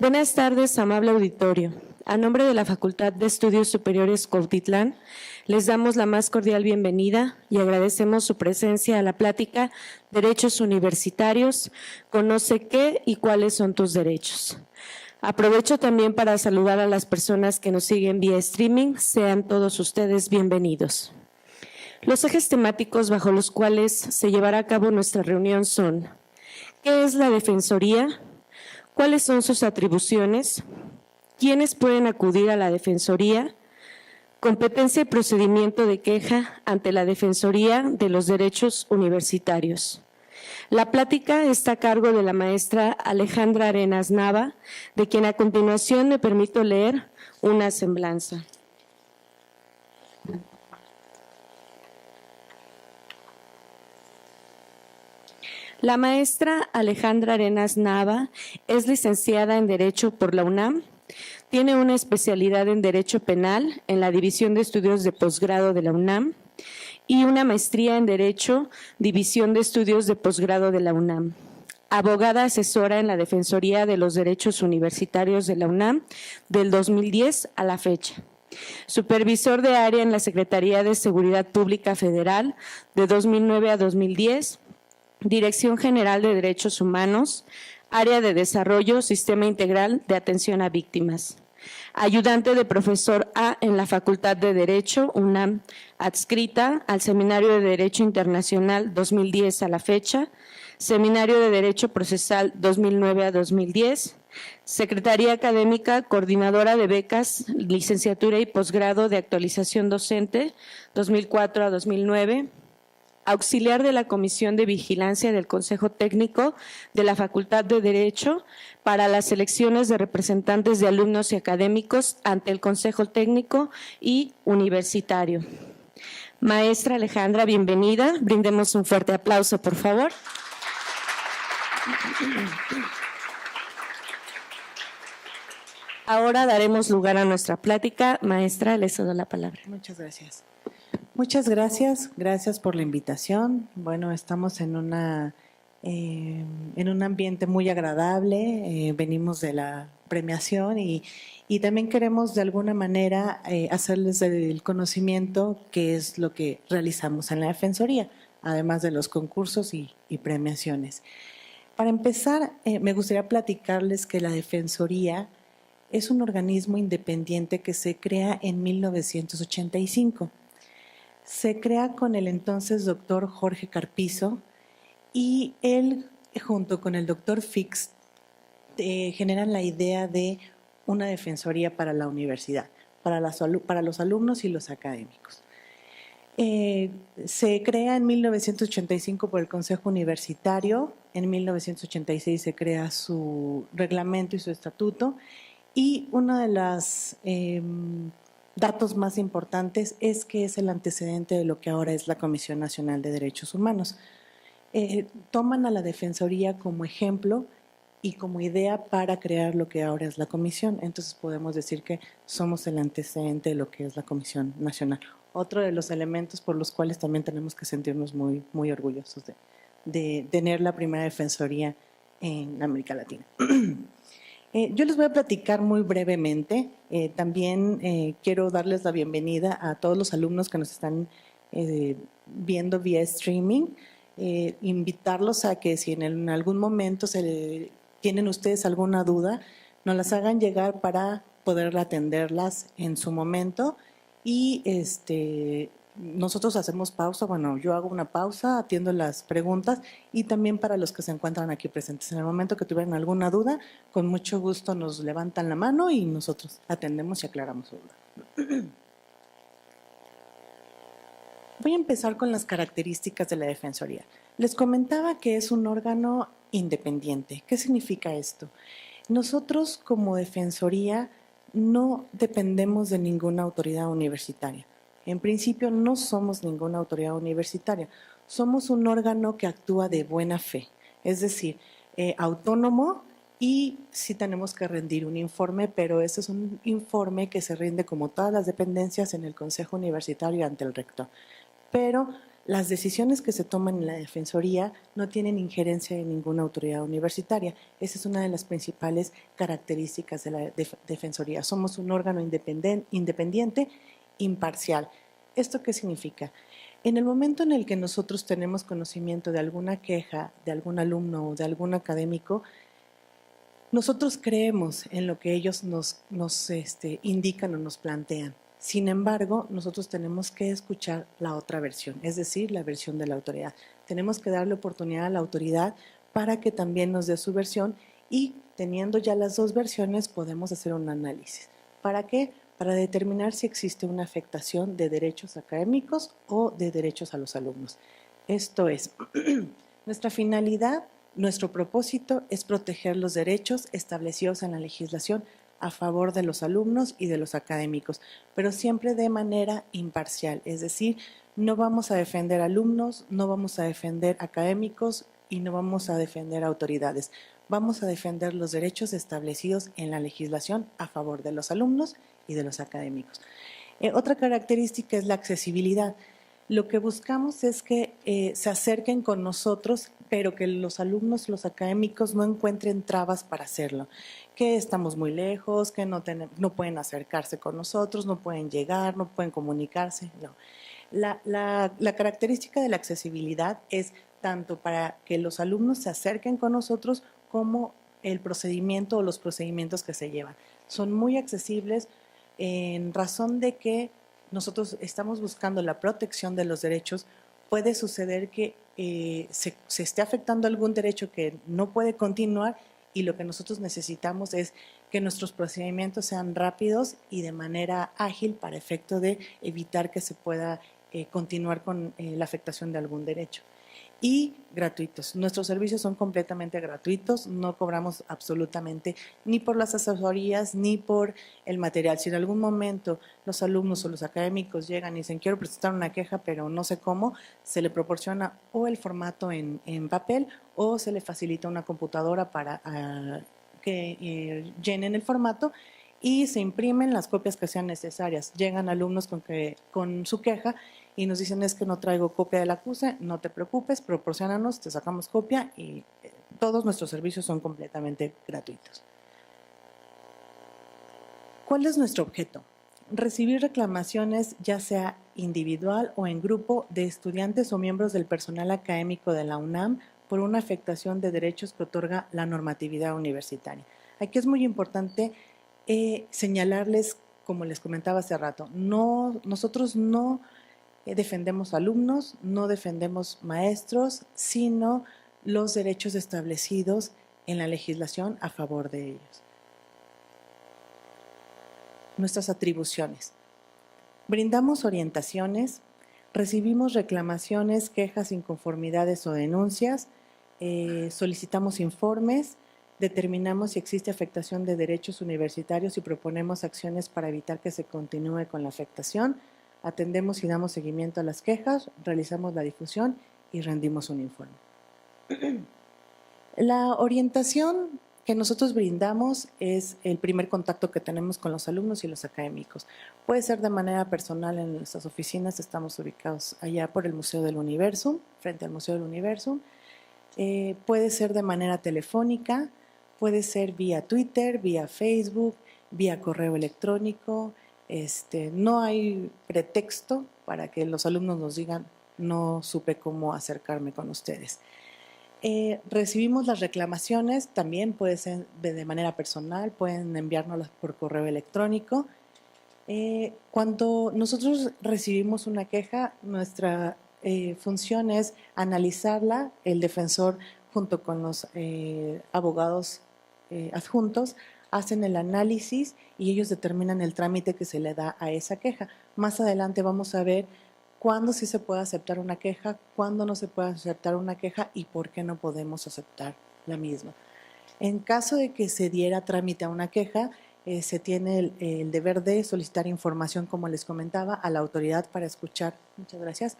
Buenas tardes, amable auditorio. A nombre de la Facultad de Estudios Superiores Cuautitlán, les damos la más cordial bienvenida y agradecemos su presencia a la plática Derechos Universitarios, conoce qué y cuáles son tus derechos. Aprovecho también para saludar a las personas que nos siguen vía streaming. Sean todos ustedes bienvenidos. Los ejes temáticos bajo los cuales se llevará a cabo nuestra reunión son: ¿qué es la Defensoría? ¿Cuáles son sus atribuciones? ¿Quiénes pueden acudir a la Defensoría? Competencia y procedimiento de queja ante la Defensoría de los Derechos Universitarios. La plática está a cargo de la maestra Alejandra Arenas Nava, de quien a continuación me permito leer una semblanza. La maestra Alejandra Arenas Nava es licenciada en Derecho por la UNAM, tiene una especialidad en Derecho Penal en la División de Estudios de Posgrado de la UNAM y una maestría en Derecho, División de Estudios de Posgrado de la UNAM. Abogada asesora en la Defensoría de los Derechos Universitarios de la UNAM del 2010 a la fecha. Supervisor de área en la Secretaría de Seguridad Pública Federal de 2009 a 2010, Dirección General de Derechos Humanos, Área de Desarrollo, Sistema Integral de Atención a Víctimas. Ayudante de profesor A en la Facultad de Derecho, UNAM, adscrita al Seminario de Derecho Internacional 2010 a la fecha, Seminario de Derecho Procesal 2009 a 2010, Secretaría Académica, Coordinadora de Becas, Licenciatura y Posgrado de Actualización Docente 2004 a 2009, auxiliar de la Comisión de Vigilancia del Consejo Técnico de la Facultad de Derecho para las elecciones de representantes de alumnos y académicos ante el Consejo Técnico y Universitario. Maestra Alejandra, bienvenida. Brindemos un fuerte aplauso, por favor. Ahora daremos lugar a nuestra plática. Maestra, le cedo la palabra. Muchas gracias. Muchas gracias, gracias por la invitación. Bueno, estamos en un ambiente muy agradable, venimos de la premiación y también queremos de alguna manera hacerles el conocimiento qué es lo que realizamos en la Defensoría, además de los concursos y premiaciones. Para empezar, me gustaría platicarles que la Defensoría es un organismo independiente que se crea en 1985. Se crea con el entonces doctor Jorge Carpizo y él, junto con el doctor Fix, generan la idea de una defensoría para la universidad, para los alumnos y los académicos. Se crea en 1985 por el Consejo Universitario, en 1986 se crea su reglamento y su estatuto, y uno de los datos más importantes es que es el antecedente de lo que ahora es la Comisión Nacional de Derechos Humanos. Toman a la Defensoría como ejemplo y como idea para crear lo que ahora es la Comisión. Entonces podemos decir que somos el antecedente de lo que es la Comisión Nacional. Otro de los elementos por los cuales también tenemos que sentirnos muy, muy orgullosos de tener la primera Defensoría en América Latina. Yo les voy a platicar muy brevemente. También quiero darles la bienvenida a todos los alumnos que nos están viendo vía streaming. Invitarlos a que si en algún momento tienen ustedes alguna duda, nos las hagan llegar para poder atenderlas en su momento. Y nosotros hacemos pausa, bueno, yo hago una pausa, atiendo las preguntas y también para los que se encuentran aquí presentes. En el momento que tuvieran alguna duda, con mucho gusto nos levantan la mano y nosotros atendemos y aclaramos su duda. Voy a empezar con las características de la Defensoría. Les comentaba que es un órgano independiente. ¿Qué significa esto? Nosotros como Defensoría no dependemos de ninguna autoridad universitaria. En principio no somos ninguna autoridad universitaria, somos un órgano que actúa de buena fe, es decir, autónomo, y sí tenemos que rendir un informe, pero ese es un informe que se rinde como todas las dependencias en el Consejo Universitario ante el rector. Pero Las decisiones que se toman en la Defensoría no tienen injerencia de ninguna autoridad universitaria. Esa es una de las principales características de la Defensoría. Somos un órgano independiente, imparcial. ¿Esto qué significa? En el momento en el que nosotros tenemos conocimiento de alguna queja de algún alumno o de algún académico, nosotros creemos en lo que ellos nos indican o nos plantean. Sin embargo, nosotros tenemos que escuchar la otra versión, es decir, la versión de la autoridad. Tenemos que darle oportunidad a la autoridad para que también nos dé su versión y teniendo ya las dos versiones podemos hacer un análisis. ¿Para qué? Para determinar si existe una afectación de derechos académicos o de derechos a los alumnos. Esto es, nuestra finalidad, nuestro propósito es proteger los derechos establecidos en la legislación a favor de los alumnos y de los académicos, pero siempre de manera imparcial, es decir, no vamos a defender alumnos, no vamos a defender académicos y no vamos a defender autoridades. Vamos a defender los derechos establecidos en la legislación a favor de los alumnos y de los académicos. Otra característica es la accesibilidad. Lo que buscamos es que se acerquen con nosotros, pero que los alumnos, los académicos no encuentren trabas para hacerlo. Que estamos muy lejos, que no pueden acercarse con nosotros, no pueden llegar, no pueden comunicarse. No. La característica de la accesibilidad es tanto para que los alumnos se acerquen con nosotros como el procedimiento o los procedimientos que se llevan. Son muy accesibles en razón de que nosotros estamos buscando la protección de los derechos. Puede suceder que se esté afectando algún derecho que no puede continuar y lo que nosotros necesitamos es que nuestros procedimientos sean rápidos y de manera ágil para efecto de evitar que se pueda continuar con la afectación de algún derecho. Y gratuitos. Nuestros servicios son completamente gratuitos, no cobramos absolutamente ni por las asesorías ni por el material. Si en algún momento los alumnos o los académicos llegan y dicen quiero presentar una queja pero no sé cómo, se le proporciona o el formato en papel o se le facilita una computadora para que llenen el formato y se imprimen las copias que sean necesarias. Llegan alumnos con su queja y nos dicen es que no traigo copia del acuse, no te preocupes, proporciónanos, te sacamos copia y todos nuestros servicios son completamente gratuitos. ¿Cuál es nuestro objeto? Recibir reclamaciones ya sea individual o en grupo de estudiantes o miembros del personal académico de la UNAM por una afectación de derechos que otorga la normatividad universitaria. Aquí es muy importante señalarles, como les comentaba hace rato, nosotros no defendemos alumnos, no defendemos maestros, sino los derechos establecidos en la legislación a favor de ellos. Nuestras atribuciones. Brindamos orientaciones, recibimos reclamaciones, quejas, inconformidades o denuncias, solicitamos informes, determinamos si existe afectación de derechos universitarios y proponemos acciones para evitar que se continúe con la afectación. Atendemos y damos seguimiento a las quejas, realizamos la difusión y rendimos un informe. La orientación que nosotros brindamos es el primer contacto que tenemos con los alumnos y los académicos. Puede ser de manera personal en nuestras oficinas, estamos ubicados allá por el Museo del Universo, frente al Museo del Universo. Puede ser de manera telefónica, puede ser vía Twitter, vía Facebook, vía correo electrónico. No hay pretexto para que los alumnos nos digan no supe cómo acercarme con ustedes. Recibimos las reclamaciones, también puede ser de manera personal, pueden enviárnoslas por correo electrónico. Cuando nosotros recibimos una queja, nuestra función es analizarla, el defensor junto con los abogados adjuntos hacen el análisis y ellos determinan el trámite que se le da a esa queja. Más adelante vamos a ver cuándo sí se puede aceptar una queja, cuándo no se puede aceptar una queja y por qué no podemos aceptar la misma. En caso de que se diera trámite a una queja, se tiene el deber de solicitar información, como les comentaba, a la autoridad para escuchar, muchas gracias,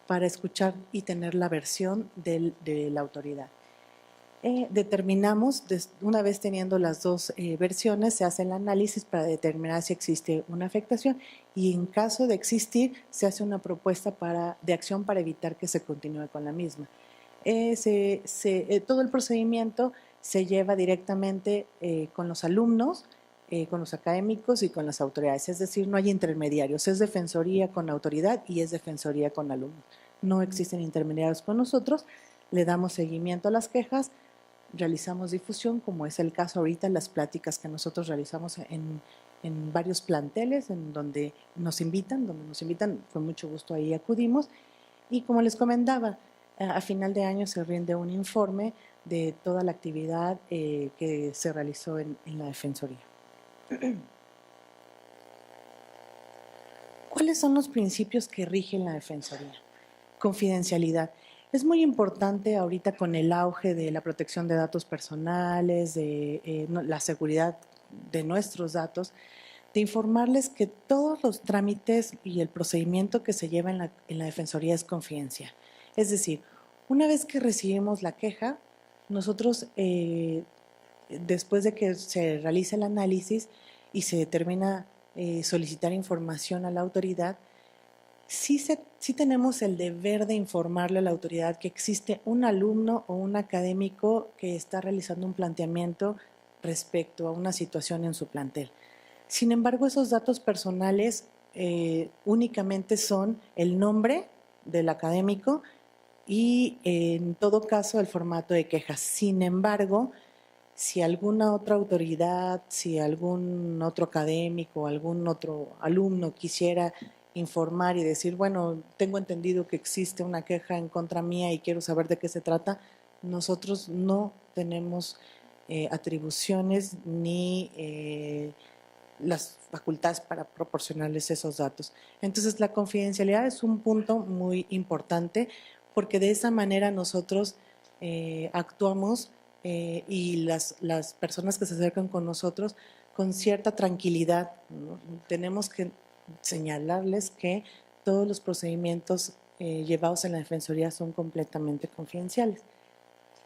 para escuchar y tener la versión de la autoridad. determinamos, una vez teniendo las dos versiones, se hace el análisis para determinar si existe una afectación y en caso de existir, se hace una propuesta de acción para evitar que se continúe con la misma. Todo el procedimiento se lleva directamente con los alumnos, con los académicos y con las autoridades, es decir, no hay intermediarios, es defensoría con autoridad y es defensoría con alumnos. No existen intermediarios con nosotros, le damos seguimiento a las quejas, realizamos difusión, como es el caso ahorita, las pláticas que nosotros realizamos en varios planteles, en donde nos invitan, con mucho gusto ahí acudimos. Y como les comentaba, a final de año se rinde un informe de toda la actividad que se realizó en la Defensoría. ¿Cuáles son los principios que rigen la Defensoría? Confidencialidad. Es muy importante ahorita con el auge de la protección de datos personales, de la seguridad de nuestros datos, de informarles que todos los trámites y el procedimiento que se lleva en la Defensoría es confidencial. Es decir, una vez que recibimos la queja, nosotros, después de que se realice el análisis y se determina solicitar información a la autoridad, sí tenemos el deber de informarle a la autoridad que existe un alumno o un académico que está realizando un planteamiento respecto a una situación en su plantel. Sin embargo, esos datos personales únicamente son el nombre del académico y en todo caso el formato de quejas. Sin embargo, si alguna otra autoridad, si algún otro académico, algún otro alumno quisiera informar y decir, bueno, tengo entendido que existe una queja en contra mía y quiero saber de qué se trata, nosotros no tenemos atribuciones ni las facultades para proporcionarles esos datos. Entonces, la confidencialidad es un punto muy importante porque de esa manera nosotros actuamos y las personas que se acercan con nosotros con cierta tranquilidad, ¿no? Tenemos que señalarles que todos los procedimientos llevados en la Defensoría son completamente confidenciales.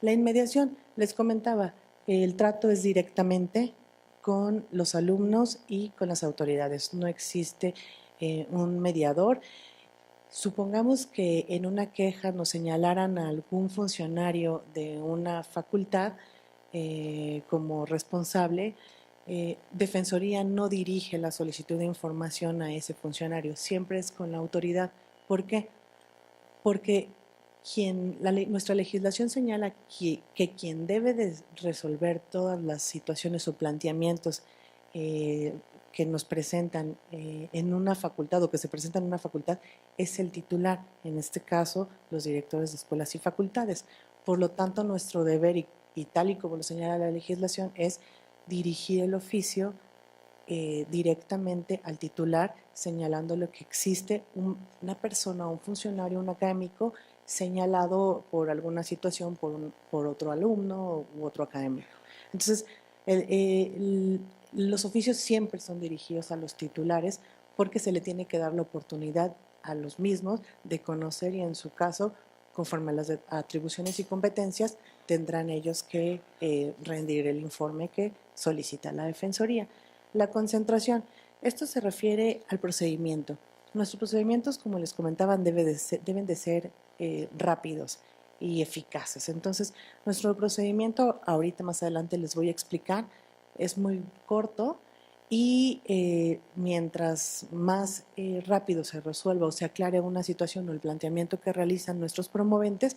La inmediación, les comentaba, el trato es directamente con los alumnos y con las autoridades. No existe un mediador. Supongamos que en una queja nos señalaran a algún funcionario de una facultad como responsable, Defensoría no dirige la solicitud de información a ese funcionario, siempre es con la autoridad. ¿Por qué? Porque nuestra legislación señala que quien debe de resolver todas las situaciones o planteamientos que nos presentan en una facultad o que se presentan en una facultad es el titular, en este caso los directores de escuelas y facultades. Por lo tanto, nuestro deber, y tal y como lo señala la legislación, es dirigir el oficio directamente al titular, señalándole que existe una persona, un funcionario, un académico señalado por alguna situación por otro alumno u otro académico. Entonces, los oficios siempre son dirigidos a los titulares porque se le tiene que dar la oportunidad a los mismos de conocer y en su caso, conforme a las atribuciones y competencias, tendrán ellos que rendir el informe que solicita la Defensoría. La concentración, esto se refiere al procedimiento. Nuestros procedimientos, como les comentaban, deben de ser rápidos y eficaces. Entonces, nuestro procedimiento, ahorita más adelante les voy a explicar, es muy corto y mientras más rápido se resuelva o se aclare una situación o el planteamiento que realizan nuestros promoventes,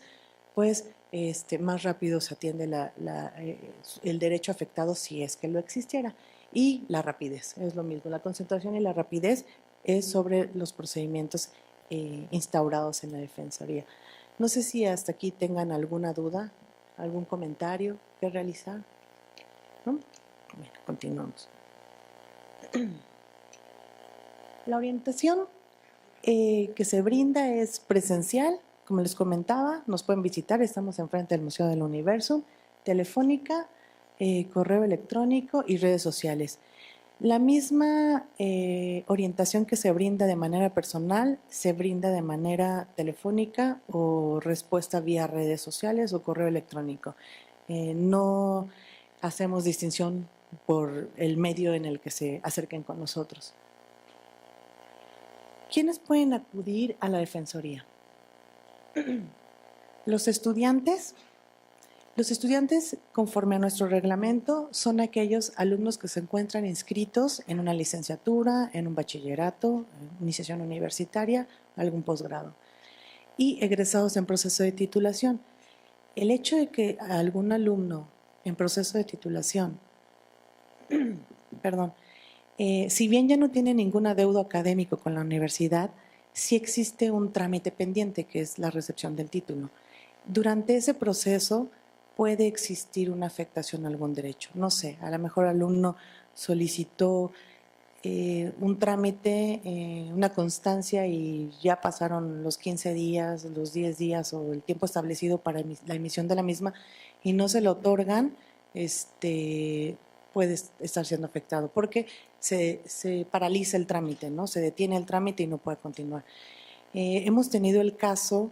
pues más rápido se atiende el derecho afectado si es que lo existiera. Y la rapidez, es lo mismo, la concentración y la rapidez es sobre los procedimientos instaurados en la Defensoría. No sé si hasta aquí tengan alguna duda, algún comentario que realizar. ¿No? Bueno, continuamos. La orientación que se brinda es presencial, como les comentaba, nos pueden visitar, estamos enfrente del Museo del Universo, telefónica, correo electrónico y redes sociales. La misma orientación que se brinda de manera personal se brinda de manera telefónica o respuesta vía redes sociales o correo electrónico. No hacemos distinción por el medio en el que se acerquen con nosotros. ¿Quiénes pueden acudir a la Defensoría? Los estudiantes, conforme a nuestro reglamento, son aquellos alumnos que se encuentran inscritos en una licenciatura, en un bachillerato, iniciación universitaria, algún posgrado, y egresados en proceso de titulación. El hecho de que algún alumno en proceso de titulación, si bien ya no tiene ningún adeudo académico con la universidad, sí existe un trámite pendiente, que es la recepción del título. Durante ese proceso puede existir una afectación a algún derecho. No sé, a lo mejor el alumno solicitó un trámite, una constancia, y ya pasaron los 15 días, los 10 días o el tiempo establecido para la emisión de la misma y no se lo otorgan, puede estar siendo afectado porque se paraliza el trámite, ¿no? Se detiene el trámite y no puede continuar. Hemos tenido el caso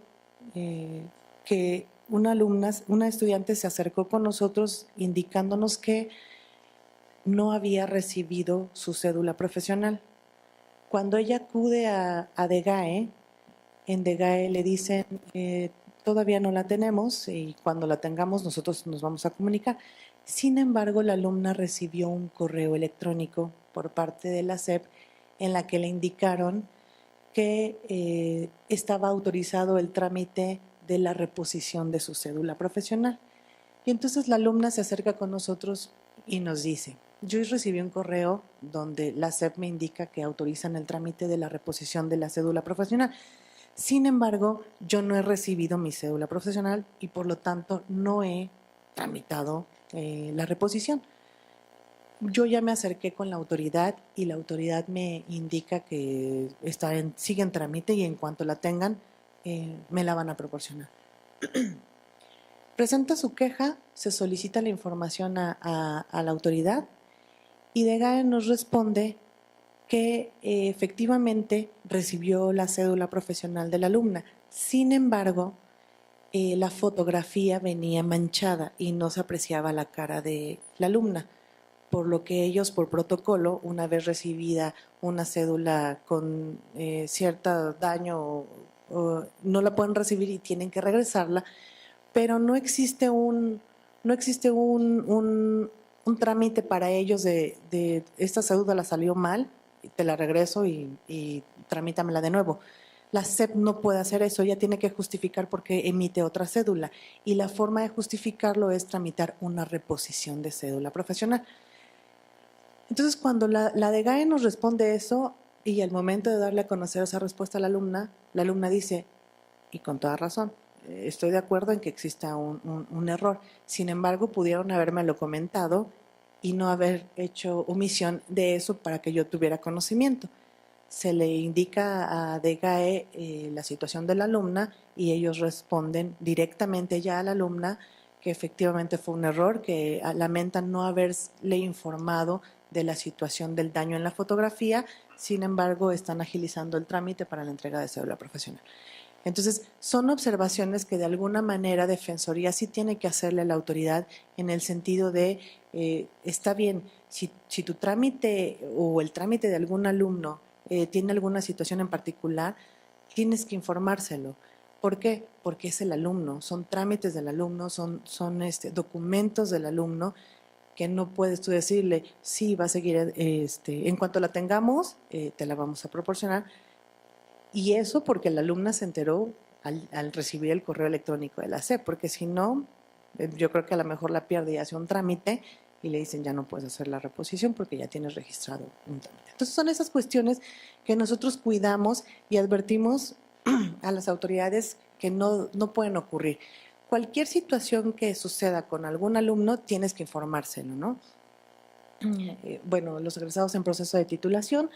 que una estudiante se acercó con nosotros indicándonos que no había recibido su cédula profesional. Cuando ella acude a DGAE, en DGAE le dicen todavía no la tenemos y cuando la tengamos nosotros nos vamos a comunicar. Sin embargo, la alumna recibió un correo electrónico por parte de la SEP en la que le indicaron que estaba autorizado el trámite de la reposición de su cédula profesional. Y entonces la alumna se acerca con nosotros y nos dice: yo recibí un correo donde la SEP me indica que autorizan el trámite de la reposición de la cédula profesional. Sin embargo, yo no he recibido mi cédula profesional y por lo tanto no he tramitado la reposición. Yo ya me acerqué con la autoridad y la autoridad me indica que sigue en trámite y en cuanto la tengan me la van a proporcionar. Presenta su queja, se solicita la información a la autoridad y DGAE nos responde que efectivamente recibió la cédula profesional de la alumna. Sin embargo, la fotografía venía manchada y no se apreciaba la cara de la alumna, por lo que ellos, por protocolo, una vez recibida una cédula con cierto daño, no la pueden recibir y tienen que regresarla, pero no existe un trámite para ellos de esta cédula la salió mal, te la regreso y tramítamela de nuevo. La SEP no puede hacer eso, ella tiene que justificar por qué emite otra cédula y la forma de justificarlo es tramitar una reposición de cédula profesional. Entonces, cuando la DGAE nos responde eso y al momento de darle a conocer esa respuesta a la alumna dice, y con toda razón, estoy de acuerdo en que exista un error. Sin embargo, pudieron habérmelo comentado y no haber hecho omisión de eso para que yo tuviera conocimiento. Se le indica a DGAE la situación de la alumna y ellos responden directamente ya a la alumna que efectivamente fue un error, que lamentan no haberle informado de la situación del daño en la fotografía, sin embargo están agilizando el trámite para la entrega de cédula profesional. Entonces, son observaciones que de alguna manera Defensoría sí tiene que hacerle a la autoridad en el sentido de, está bien, si tu trámite o el trámite de algún alumno tiene alguna situación en particular, tienes que informárselo. ¿Por qué? Porque es el alumno, son trámites del alumno, son documentos del alumno que no puedes tú decirle, sí, va a seguir, en cuanto la tengamos, te la vamos a proporcionar. Y eso porque la alumna se enteró al recibir el correo electrónico de la SEP, porque si no, yo creo que a lo mejor la pierde y hace un trámite y le dicen ya no puedes hacer la reposición porque ya tienes registrado un trámite. Entonces son esas cuestiones que nosotros cuidamos y advertimos a las autoridades que no pueden ocurrir. Cualquier situación que suceda con algún alumno tienes que informárselo, ¿no? Bueno, los egresados en proceso de titulación,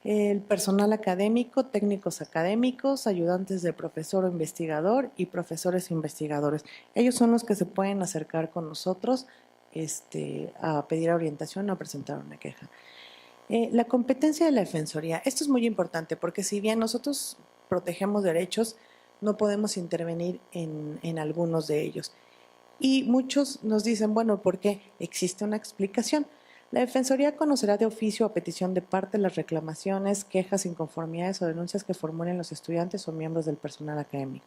el personal académico, técnicos académicos, ayudantes de profesor o investigador y profesores investigadores. Ellos son los que se pueden acercar con nosotros a pedir orientación o a presentar una queja. La competencia de la Defensoría. Esto es muy importante porque si bien nosotros protegemos derechos, no podemos intervenir en algunos de ellos. Y muchos nos dicen, bueno, ¿por qué? Existe una explicación. La Defensoría conocerá de oficio a petición de parte las reclamaciones, quejas, inconformidades o denuncias que formulen los estudiantes o miembros del personal académico.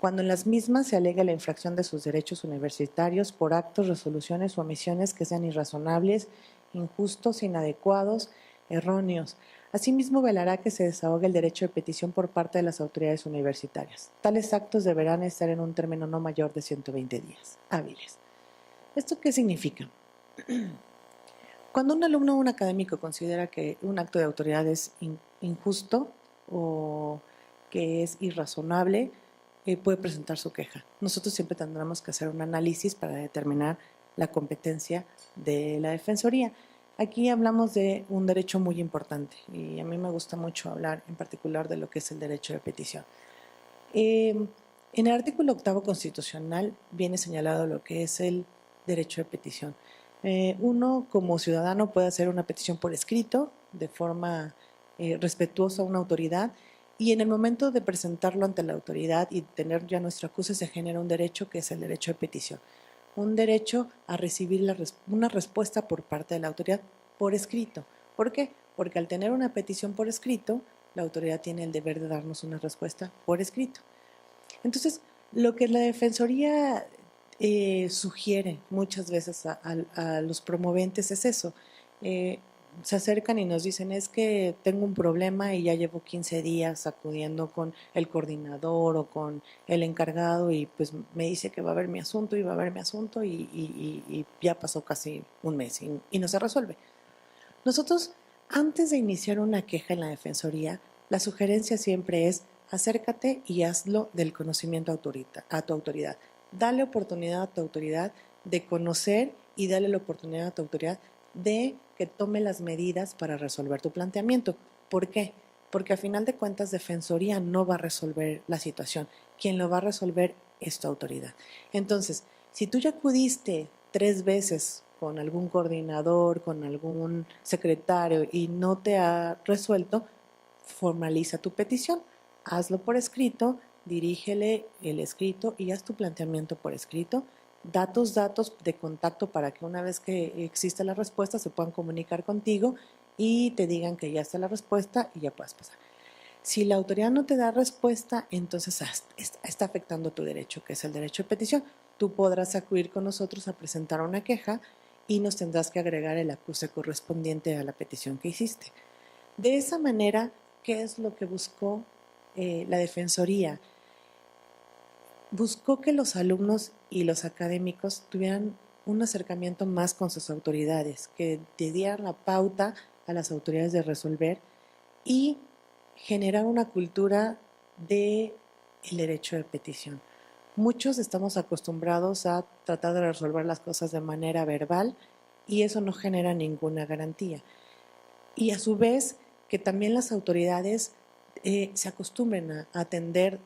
Cuando en las mismas se alegue la infracción de sus derechos universitarios por actos, resoluciones o omisiones que sean irrazonables, injustos, inadecuados, erróneos. Asimismo, velará que se desahogue el derecho de petición por parte de las autoridades universitarias. Tales actos deberán estar en un término no mayor de 120 días hábiles. ¿Esto qué significa? Cuando un alumno o un académico considera que un acto de autoridad es injusto o que es irrazonable, puede presentar su queja. Nosotros siempre tendremos que hacer un análisis para determinar la competencia de la Defensoría. Aquí hablamos de un derecho muy importante y a mí me gusta mucho hablar en particular de lo que es el derecho de petición. En el artículo 8º constitucional viene señalado lo que es el derecho de petición. Uno como ciudadano puede hacer una petición por escrito de forma respetuosa a una autoridad y en el momento de presentarlo ante la autoridad y tener ya nuestro acuse se genera un derecho que es el derecho de petición. Un derecho a recibir una respuesta por parte de la autoridad por escrito. ¿Por qué? Porque al tener una petición por escrito, la autoridad tiene el deber de darnos una respuesta por escrito. Entonces, lo que la Defensoría sugiere muchas veces a los promoventes es eso. Se acercan y nos dicen, es que tengo un problema y ya llevo 15 días acudiendo con el coordinador o con el encargado y pues me dice que va a ver mi asunto y va a ver mi asunto y ya pasó casi un mes y no se resuelve. Nosotros, antes de iniciar una queja en la Defensoría, la sugerencia siempre es acércate y hazlo del conocimiento a tu autoridad. Dale oportunidad a tu autoridad de conocer y dale la oportunidad a tu autoridad de que tome las medidas para resolver tu planteamiento. ¿Por qué? Porque a final de cuentas Defensoría no va a resolver la situación. Quien lo va a resolver es tu autoridad. Entonces, si tú ya acudiste 3 veces con algún coordinador, con algún secretario y no te ha resuelto, formaliza tu petición, hazlo por escrito, dirígele el escrito y haz tu planteamiento por escrito. Da tus datos de contacto para que una vez que exista la respuesta se puedan comunicar contigo y te digan que ya está la respuesta y ya puedes pasar. Si la autoridad no te da respuesta, entonces está afectando tu derecho, que es el derecho de petición. Tú podrás acudir con nosotros a presentar una queja y nos tendrás que agregar el acuse correspondiente a la petición que hiciste. De esa manera, ¿qué es lo que buscó la Defensoría? Buscó que los alumnos y los académicos tuvieran un acercamiento más con sus autoridades, que te dieran la pauta a las autoridades de resolver y generar una cultura del derecho de petición. Muchos estamos acostumbrados a tratar de resolver las cosas de manera verbal y eso no genera ninguna garantía. Y a su vez, que también las autoridades se acostumbren a atender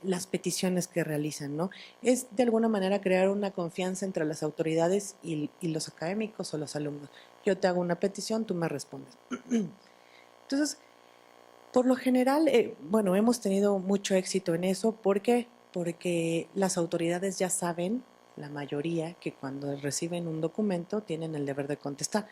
las peticiones que realizan, ¿no? Es de alguna manera crear una confianza entre las autoridades y los académicos o los alumnos. Yo te hago una petición, tú me respondes. Entonces, por lo general, bueno, hemos tenido mucho éxito en eso. ¿Por qué? Porque las autoridades ya saben, la mayoría, que cuando reciben un documento tienen el deber de contestar.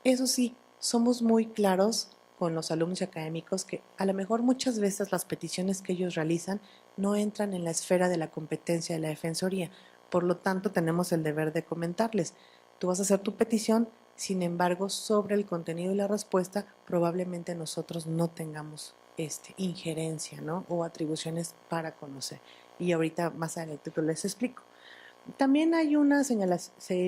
Eso sí, somos muy claros con los alumnos y académicos que a lo mejor muchas veces las peticiones que ellos realizan no entran en la esfera de la competencia de la Defensoría. Por lo tanto, tenemos el deber de comentarles. Tú vas a hacer tu petición, sin embargo, sobre el contenido y la respuesta, probablemente nosotros no tengamos injerencia, ¿no? O atribuciones para conocer. Y ahorita más adelante les explico. También hay una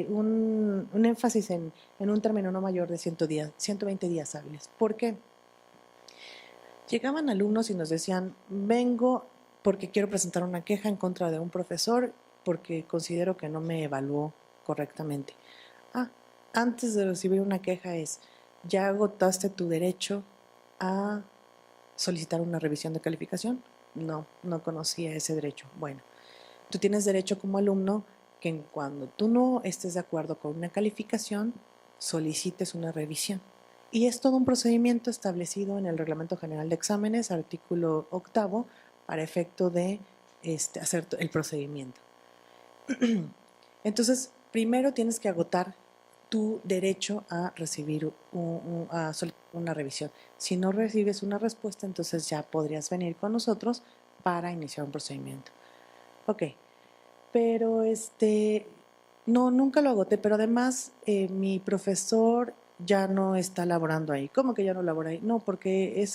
un énfasis en un término no mayor de 120 días hábiles. ¿Por qué? Llegaban alumnos y nos decían, vengo porque quiero presentar una queja en contra de un profesor porque considero que no me evaluó correctamente. Antes de recibir una queja ¿ya agotaste tu derecho a solicitar una revisión de calificación? No conocía ese derecho. Bueno, tú tienes derecho como alumno que cuando tú no estés de acuerdo con una calificación, solicites una revisión. Y es todo un procedimiento establecido en el Reglamento General de Exámenes, artículo 8º, para efecto de hacer el procedimiento. Entonces, primero tienes que agotar tu derecho a recibir una revisión. Si no recibes una respuesta, entonces ya podrías venir con nosotros para iniciar un procedimiento. Ok, pero no, nunca lo agoté, pero además mi profesor ya no está laborando ahí. ¿Cómo que ya no labora ahí? No, porque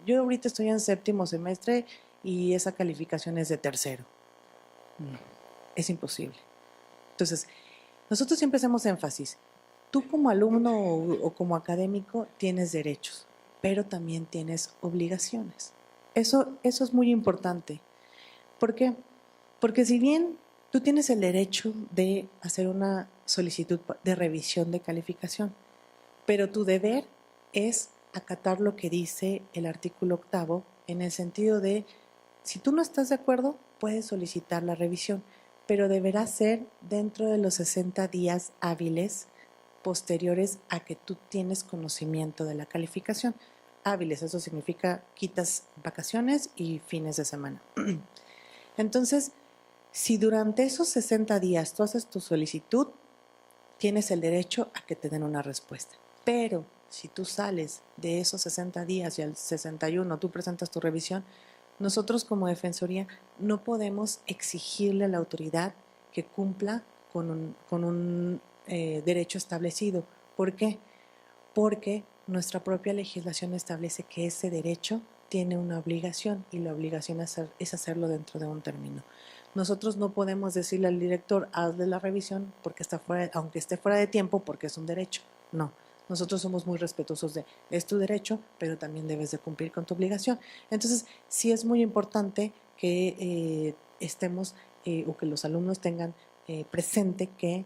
yo ahorita estoy en 7º semestre y esa calificación es de 3º. No, es imposible. Entonces, nosotros siempre hacemos énfasis. Tú como alumno o como académico tienes derechos, pero también tienes obligaciones. Eso es muy importante. ¿Por qué? Porque si bien tú tienes el derecho de hacer una solicitud de revisión de calificación, pero tu deber es acatar lo que dice el artículo 8 en el sentido de, si tú no estás de acuerdo, puedes solicitar la revisión, pero deberá ser dentro de los 60 días hábiles posteriores a que tú tienes conocimiento de la calificación. Hábiles, eso significa quitas vacaciones y fines de semana. Entonces, si durante esos 60 días tú haces tu solicitud, tienes el derecho a que te den una respuesta. Pero si tú sales de esos 60 días y al 61 tú presentas tu revisión, nosotros como Defensoría no podemos exigirle a la autoridad que cumpla con un derecho establecido. ¿Por qué? Porque nuestra propia legislación establece que ese derecho tiene una obligación y la obligación es hacerlo dentro de un término. Nosotros no podemos decirle al director, hazle la revisión porque aunque esté fuera de tiempo, porque es un derecho. No, nosotros somos muy respetuosos es tu derecho, pero también debes de cumplir con tu obligación. Entonces, sí es muy importante que estemos o que los alumnos tengan presente que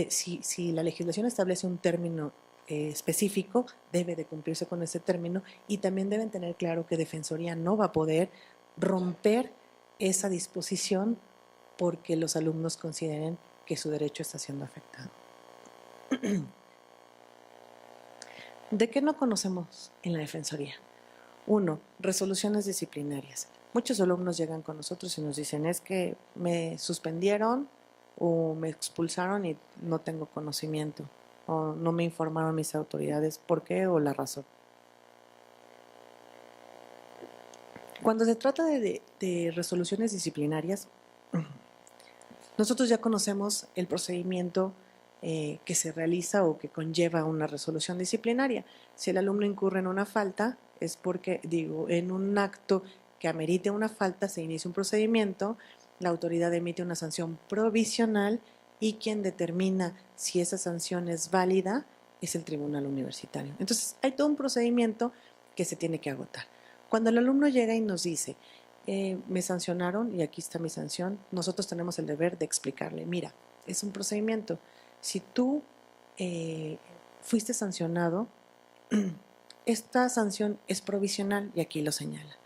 si la legislación establece un término específico, debe de cumplirse con ese término y también deben tener claro que Defensoría no va a poder romper esa disposición porque los alumnos consideren que su derecho está siendo afectado. ¿De qué no conocemos en la Defensoría? 1. Resoluciones disciplinarias. Muchos alumnos llegan con nosotros y nos dicen, es que me suspendieron o me expulsaron y no tengo conocimiento o no me informaron mis autoridades por qué o la razón. Cuando se trata de resoluciones disciplinarias, nosotros ya conocemos el procedimiento que se realiza o que conlleva una resolución disciplinaria. Si el alumno incurre en una falta, es porque, en un acto que amerite una falta, se inicia un procedimiento, la autoridad emite una sanción provisional y quien determina si esa sanción es válida es el tribunal universitario. Entonces, hay todo un procedimiento que se tiene que agotar. Cuando el alumno llega y nos dice, me sancionaron y aquí está mi sanción, nosotros tenemos el deber de explicarle, mira, es un procedimiento. Si tú fuiste sancionado, esta sanción es provisional y aquí lo señala.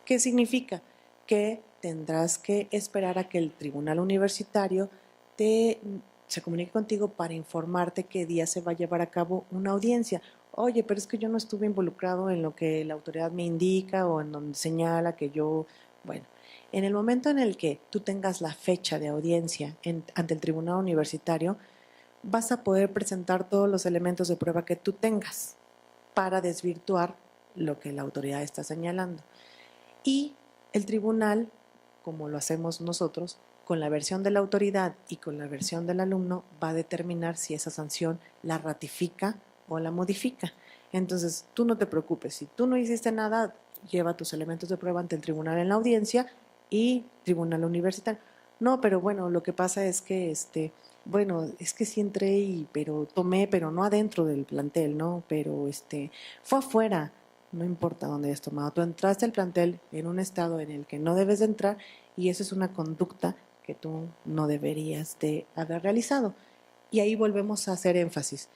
¿Qué significa? Que tendrás que esperar a que el tribunal universitario se comunique contigo para informarte qué día se va a llevar a cabo una audiencia. Oye, pero es que yo no estuve involucrado en lo que la autoridad me indica o en donde señala que yo... Bueno, en el momento en el que tú tengas la fecha de audiencia ante el tribunal universitario, vas a poder presentar todos los elementos de prueba que tú tengas para desvirtuar lo que la autoridad está señalando. Y el tribunal, como lo hacemos nosotros, con la versión de la autoridad y con la versión del alumno, va a determinar si esa sanción la ratifica o la modifica. Entonces, tú no te preocupes, si tú no hiciste nada, lleva tus elementos de prueba ante el tribunal en la audiencia y tribunal universitario. No, pero bueno, lo que pasa es que es que sí entré pero tomé, pero no adentro del plantel, ¿no? Pero fue afuera. No importa dónde hayas tomado, tú entraste al plantel en un estado en el que no debes de entrar y eso es una conducta que tú no deberías de haber realizado. Y ahí volvemos a hacer énfasis.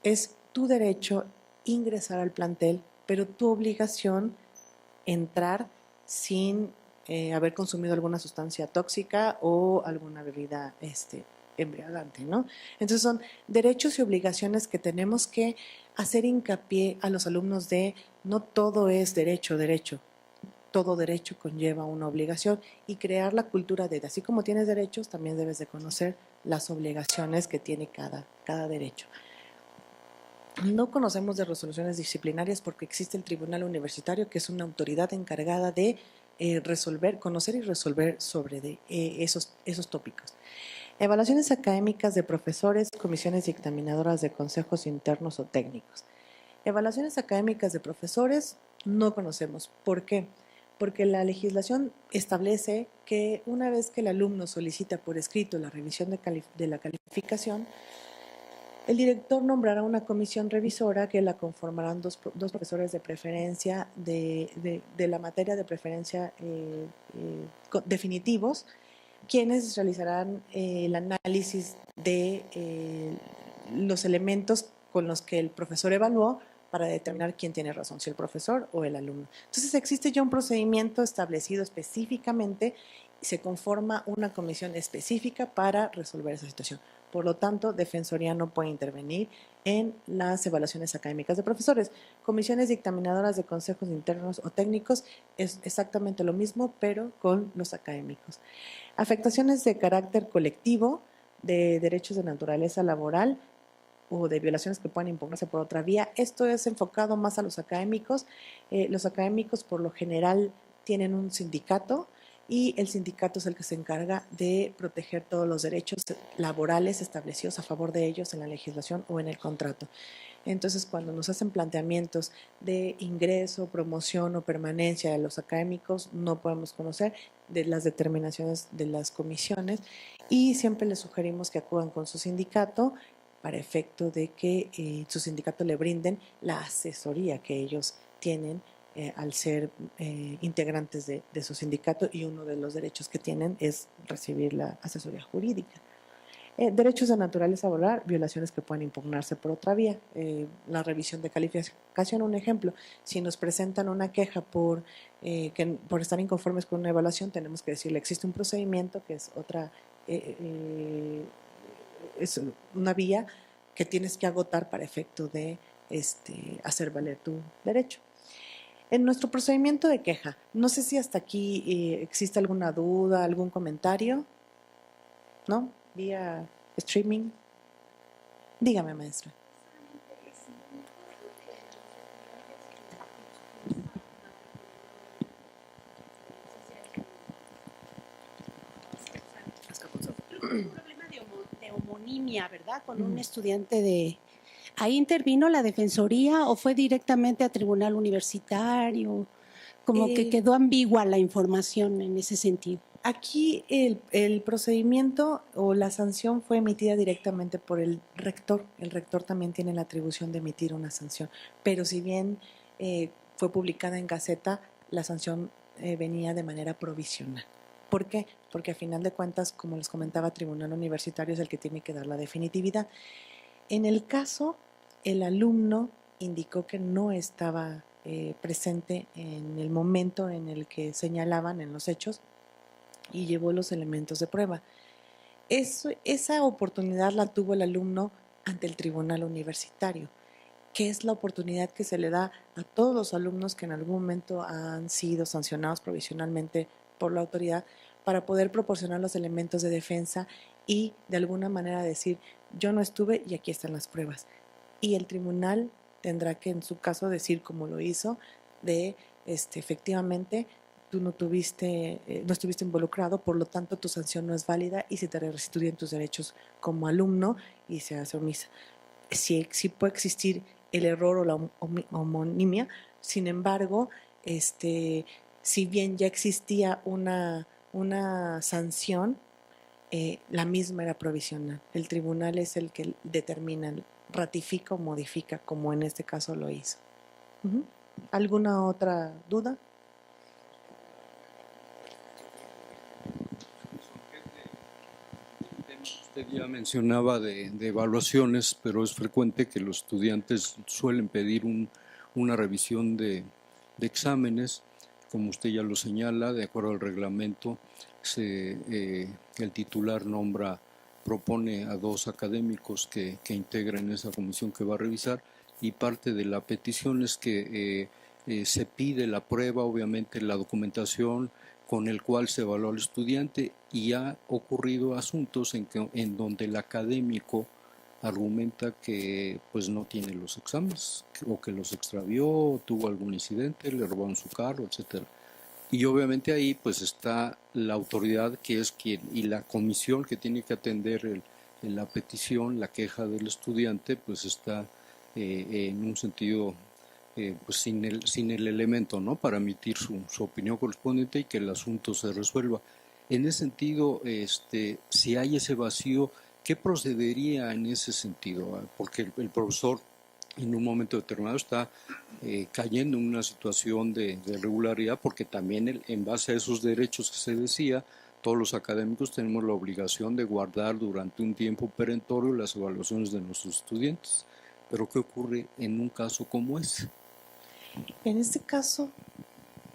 Es tu derecho ingresar al plantel, pero tu obligación entrar sin haber consumido alguna sustancia tóxica o alguna bebida embriagante, ¿no? Entonces son derechos y obligaciones que tenemos que hacer hincapié a los alumnos de no todo es derecho, todo derecho conlleva una obligación y crear la cultura de así como tienes derechos, también debes de conocer las obligaciones que tiene cada derecho. No conocemos de resoluciones disciplinarias porque existe el Tribunal Universitario, que es una autoridad encargada de conocer y resolver sobre esos tópicos. Evaluaciones académicas de profesores, comisiones dictaminadoras de consejos internos o técnicos. Evaluaciones académicas de profesores no conocemos. ¿Por qué? Porque la legislación establece que una vez que el alumno solicita por escrito la revisión de la calificación, el director nombrará una comisión revisora que la conformarán dos profesores de preferencia de la materia de preferencia definitivos, quienes realizarán el análisis de los elementos con los que el profesor evaluó para determinar quién tiene razón, si el profesor o el alumno. Entonces existe ya un procedimiento establecido específicamente y se conforma una comisión específica para resolver esa situación. Por lo tanto, Defensoría no puede intervenir en las evaluaciones académicas de profesores. Comisiones dictaminadoras de consejos internos o técnicos es exactamente lo mismo, pero con los académicos. Afectaciones de carácter colectivo, de derechos de naturaleza laboral o de violaciones que puedan impugnarse por otra vía. Esto es enfocado más a los académicos. Los académicos por lo general tienen un sindicato y el sindicato es el que se encarga de proteger todos los derechos laborales establecidos a favor de ellos en la legislación o en el contrato. Entonces, cuando nos hacen planteamientos de ingreso, promoción o permanencia de los académicos, no podemos conocer de las determinaciones de las comisiones y siempre les sugerimos que acudan con su sindicato para efecto de que su sindicato le brinden la asesoría que ellos tienen al ser integrantes de su sindicato, y uno de los derechos que tienen es recibir la asesoría jurídica. Derechos de naturaleza laboral, violaciones que pueden impugnarse por otra vía. La revisión de calificación, un ejemplo, si nos presentan una queja por estar inconformes con una evaluación, tenemos que decirle, existe un procedimiento que es es una vía que tienes que agotar para efecto de hacer valer tu derecho. En nuestro procedimiento de queja, no sé si hasta aquí existe alguna duda, algún comentario, ¿no? Vía streaming. Dígame, maestra. Un problema de homonimia, ¿verdad? Con un estudiante de... ¿Ahí intervino la Defensoría o fue directamente a Tribunal Universitario? Como que quedó ambigua la información en ese sentido. Aquí el procedimiento o la sanción fue emitida directamente por el rector. El rector también tiene la atribución de emitir una sanción, pero si bien fue publicada en Gaceta, la sanción venía de manera provisional. ¿Por qué? Porque a final de cuentas, como les comentaba, Tribunal Universitario es el que tiene que dar la definitividad. En el caso, el alumno indicó que no estaba presente en el momento en el que señalaban en los hechos y llevó los elementos de prueba. Esa oportunidad la tuvo el alumno ante el Tribunal Universitario, que es la oportunidad que se le da a todos los alumnos que en algún momento han sido sancionados provisionalmente por la autoridad, para poder proporcionar los elementos de defensa y de alguna manera decir, yo no estuve y aquí están las pruebas. Y el tribunal tendrá que en su caso decir, como lo hizo, de efectivamente tú no estuviste involucrado, por lo tanto tu sanción no es válida y se te restituyen tus derechos como alumno y se hace omisa. Sí puede existir el error o la homonimia, sin embargo, si bien ya existía una sanción, la misma era provisional. El tribunal es el que determina, ratifica o modifica, como en este caso lo hizo. ¿Alguna otra duda? Usted ya mencionaba de evaluaciones, pero es frecuente que los estudiantes suelen pedir una revisión de exámenes. Como usted ya lo señala, de acuerdo al reglamento, el titular propone a 2 académicos que integren esa comisión que va a revisar, y parte de la petición es que se pide la prueba, obviamente la documentación, con el cual se evalúa al estudiante, y ha ocurrido asuntos en donde el académico argumenta que pues no tiene los exámenes o que los extravió, tuvo algún incidente, le robaron su carro, etcétera. Y obviamente ahí pues está la autoridad que es quien, y la comisión que tiene que atender la petición, la queja del estudiante, pues está en un sentido pues sin el elemento, ¿no?, para emitir su opinión correspondiente y que el asunto se resuelva. En ese sentido, si hay ese vacío, ¿qué procedería en ese sentido? Porque el profesor en un momento determinado está cayendo en una situación de irregularidad, porque también en base a esos derechos que se decía, todos los académicos tenemos la obligación de guardar durante un tiempo perentorio las evaluaciones de nuestros estudiantes. Pero ¿qué ocurre en un caso como ese? En este caso,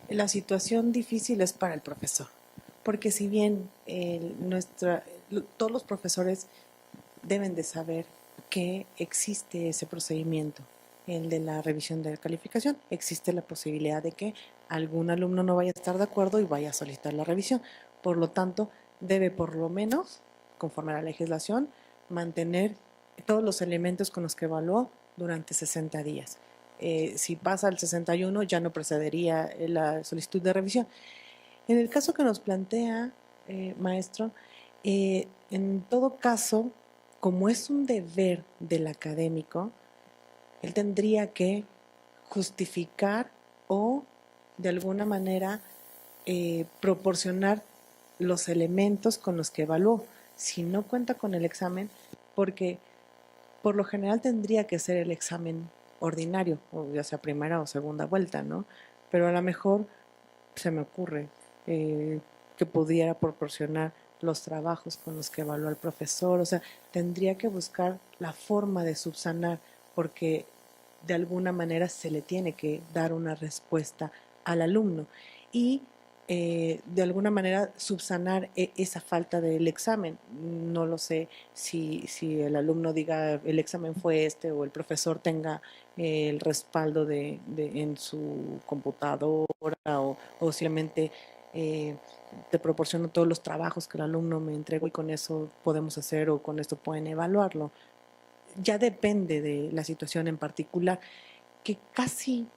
la situación difícil es para el profesor, porque si bien todos los profesores deben de saber que existe ese procedimiento, el de la revisión de calificación, existe la posibilidad de que algún alumno no vaya a estar de acuerdo y vaya a solicitar la revisión. Por lo tanto, debe por lo menos, conforme a la legislación, mantener todos los elementos con los que evaluó durante 60 días. Si pasa el 61, ya no procedería la solicitud de revisión. En el caso que nos plantea, maestro, en todo caso, como es un deber del académico, él tendría que justificar o de alguna manera proporcionar los elementos con los que evaluó. Si no cuenta con el examen, porque por lo general tendría que ser el examen ordinario, o ya sea primera o segunda vuelta, ¿no? Pero a lo mejor se me ocurre que pudiera proporcionar los trabajos con los que evalúa el profesor, o sea, tendría que buscar la forma de subsanar, porque de alguna manera se le tiene que dar una respuesta al alumno y de alguna manera subsanar esa falta del examen. No lo sé si el alumno diga el examen fue este o el profesor tenga el respaldo en su computadora o simplemente te proporciono todos los trabajos que el alumno me entregó y con eso podemos hacer o con esto pueden evaluarlo. Ya depende de la situación en particular, que casi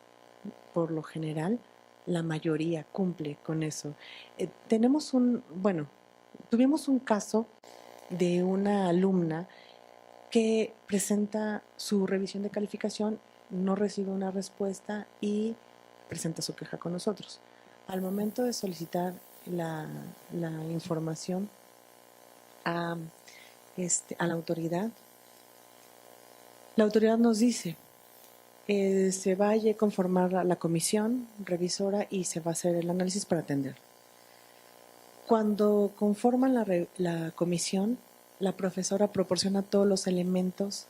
por lo general la mayoría cumple con eso. Tuvimos un caso de una alumna que presenta su revisión de calificación, no recibe una respuesta y presenta su queja con nosotros. Al momento de solicitar la información a la autoridad nos dice, se va a conformar la comisión revisora y se va a hacer el análisis para atender. Cuando conforman la comisión, la profesora proporciona todos los elementos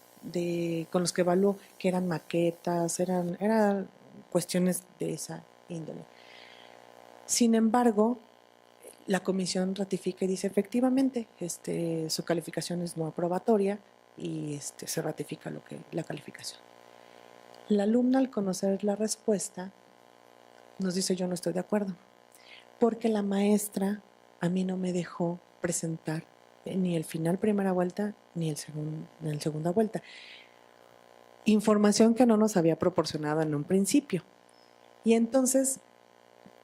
con los que evaluó, que eran maquetas, eran cuestiones de esa índole. Sin embargo, la comisión ratifica y dice efectivamente su calificación es no aprobatoria y se ratifica la calificación. La alumna, al conocer la respuesta, nos dice yo no estoy de acuerdo, porque la maestra a mí no me dejó presentar ni el final primera vuelta ni el segunda vuelta. Información que no nos había proporcionado en un principio. Y entonces,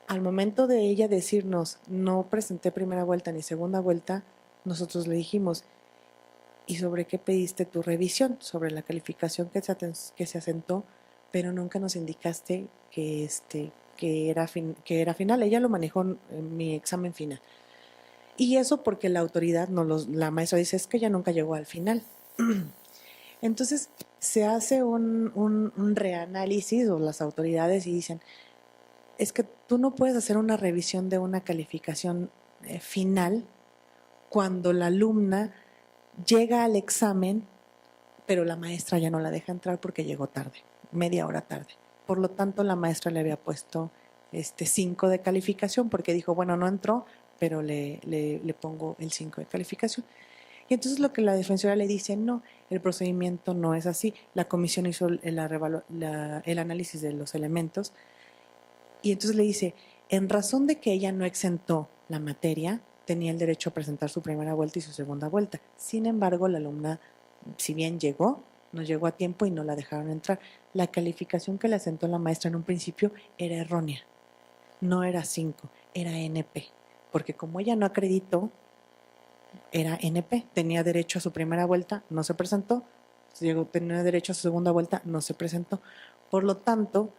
al momento de ella decirnos no presenté primera vuelta ni segunda vuelta, nosotros le dijimos, ¿y sobre qué pediste tu revisión? Sobre la calificación que se asentó, pero nunca nos indicaste que era final. Ella lo manejó en mi examen final. Y eso porque la autoridad, la maestra dice, es que ella nunca llegó al final. Entonces se hace un reanálisis, o las autoridades y dicen, es que tú no puedes hacer una revisión de una calificación final cuando la alumna llega al examen, pero la maestra ya no la deja entrar porque llegó tarde, media hora tarde. Por lo tanto, la maestra le había puesto 5 de calificación porque dijo, bueno, no entró, pero le pongo el 5 de calificación. Y entonces lo que la defensora le dice, no, el procedimiento no es así. La comisión hizo el análisis de los elementos y entonces le dice, En razón de que ella no exentó la materia, tenía el derecho a presentar su primera vuelta y su segunda vuelta. Sin embargo, la alumna, si bien llegó, no llegó a tiempo y no la dejaron entrar. La calificación que le asentó la maestra en un principio era errónea. No era 5, era NP. Porque como ella no acreditó, era NP. Tenía derecho a su primera vuelta, no se presentó. Tenía derecho a su segunda vuelta, no se presentó. Por lo tanto,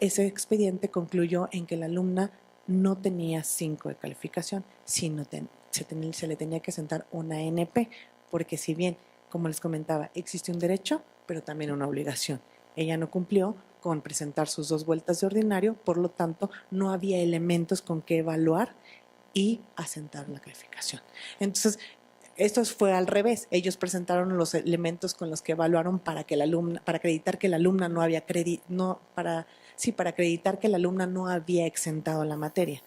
ese expediente concluyó en que la alumna no tenía 5 de calificación, sino se le tenía que sentar una NP, porque si bien, como les comentaba, existe un derecho, pero también una obligación. Ella no cumplió con presentar sus 2 vueltas de ordinario, por lo tanto, no había elementos con que evaluar y asentar la calificación. Entonces, esto fue al revés. Ellos presentaron los elementos con los que evaluaron para que la alumna, para acreditar que la alumna no había para acreditar que la alumna no había exentado la materia.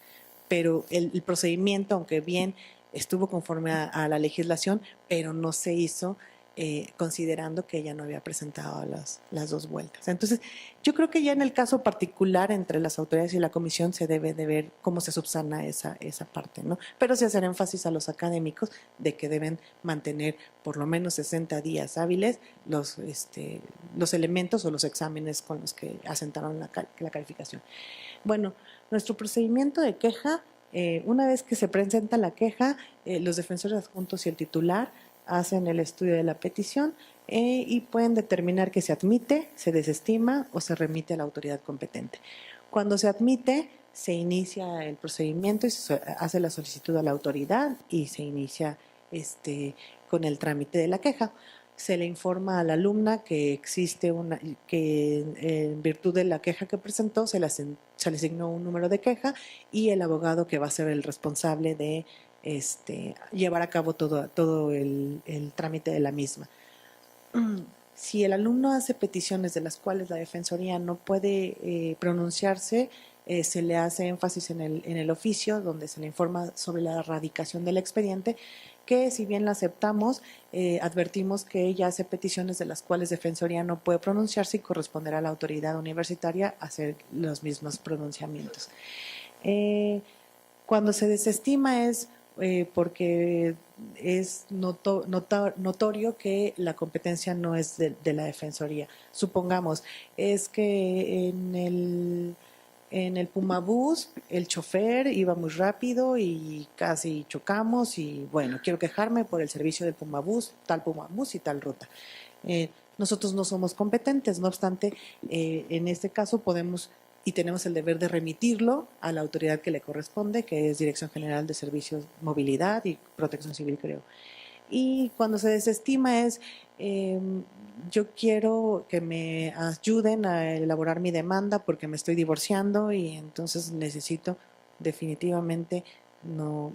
Pero el procedimiento, aunque bien estuvo conforme a la legislación, pero no se hizo considerando que ella no había presentado las 2 vueltas. Entonces, yo creo que ya en el caso particular entre las autoridades y la comisión se debe de ver cómo se subsana esa parte, ¿no? Pero sí hacer énfasis a los académicos de que deben mantener por lo menos 60 días hábiles los elementos o los exámenes con los que asentaron la calificación. Bueno, nuestro procedimiento de queja, una vez que se presenta la queja, los defensores adjuntos y el titular hacen el estudio de la petición y pueden determinar que se admite, se desestima o se remite a la autoridad competente. Cuando se admite, se inicia el procedimiento y se hace la solicitud a la autoridad y se inicia con el trámite de la queja. Se le informa a la alumna que existe que en virtud de la queja que presentó se le asignó un número de queja y el abogado que va a ser el responsable de llevar a cabo todo el trámite de la misma. Si el alumno hace peticiones de las cuales la Defensoría no puede pronunciarse, se le hace énfasis en el oficio donde se le informa sobre la erradicación del expediente, que si bien la aceptamos, advertimos que ella hace peticiones de las cuales Defensoría no puede pronunciarse y corresponderá a la autoridad universitaria hacer los mismos pronunciamientos. Cuando se desestima es porque es notorio que la competencia no es de la Defensoría. Supongamos, es que en el Pumabús el chofer iba muy rápido y casi chocamos y bueno, quiero quejarme por el servicio del Pumabús y tal ruta. Nosotros no somos competentes, no obstante, en este caso podemos y tenemos el deber de remitirlo a la autoridad que le corresponde, que es Dirección General de Servicios, Movilidad y Protección Civil, creo. Y cuando se desestima es, yo quiero que me ayuden a elaborar mi demanda porque me estoy divorciando y entonces necesito definitivamente, no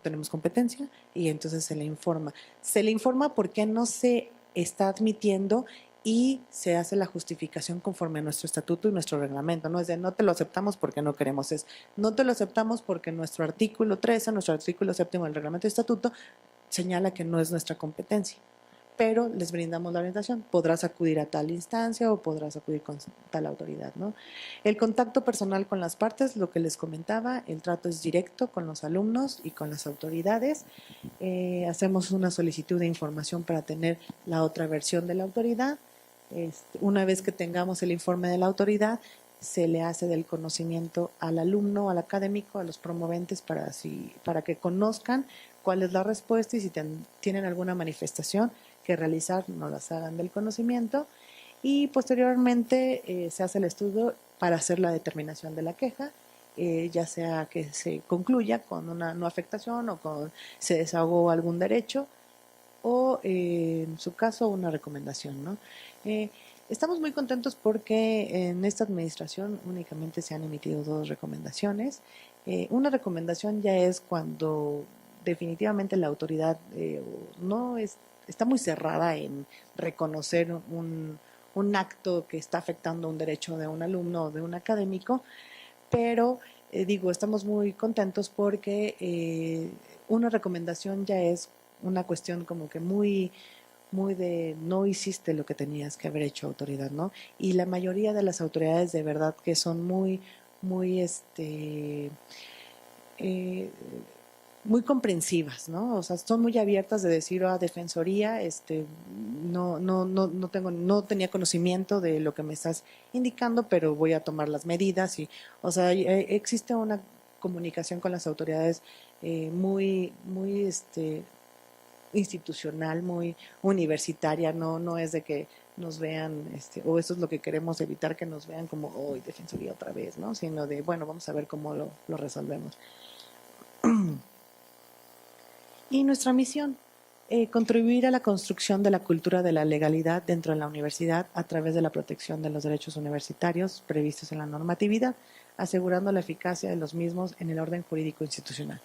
tenemos competencia y entonces se le informa. Se le informa porque no se está admitiendo y se hace la justificación conforme a nuestro estatuto y nuestro reglamento. No es de no te lo aceptamos porque no queremos, es no te lo aceptamos porque nuestro artículo 13, nuestro artículo 7 del reglamento y estatuto señala que no es nuestra competencia, pero les brindamos la orientación. Podrás acudir a tal instancia o podrás acudir con tal autoridad, ¿no? El contacto personal con las partes, lo que les comentaba, el trato es directo con los alumnos y con las autoridades. Hacemos una solicitud de información para tener la otra versión de la autoridad. Una vez que tengamos el informe de la autoridad, se le hace del conocimiento al alumno, al académico, a los promoventes para que conozcan cuál es la respuesta y si tienen alguna manifestación que realizar, nos las hagan del conocimiento y posteriormente se hace el estudio para hacer la determinación de la queja, ya sea que se concluya con una no afectación o se desahogó algún derecho o en su caso una recomendación, ¿no? Estamos muy contentos porque en esta administración únicamente se han emitido 2 recomendaciones. Una recomendación ya es cuando definitivamente la autoridad está muy cerrada en reconocer un acto que está afectando un derecho de un alumno o de un académico, pero estamos muy contentos porque una recomendación ya es una cuestión como que muy de no hiciste lo que tenías que haber hecho, autoridad, ¿no? Y la mayoría de las autoridades de verdad que son muy, muy, eh, muy comprensivas, ¿no? O sea, son muy abiertas de decir a defensoría, no tenía conocimiento de lo que me estás indicando, pero voy a tomar las medidas y, o sea, existe una comunicación con las autoridades muy institucional, muy universitaria, no es de que nos vean, o eso es lo que queremos evitar, que nos vean como, hoy defensoría otra vez, ¿no? Sino de, bueno, vamos a ver cómo lo resolvemos. Y nuestra misión, contribuir a la construcción de la cultura de la legalidad dentro de la universidad a través de la protección de los derechos universitarios previstos en la normatividad, asegurando la eficacia de los mismos en el orden jurídico institucional.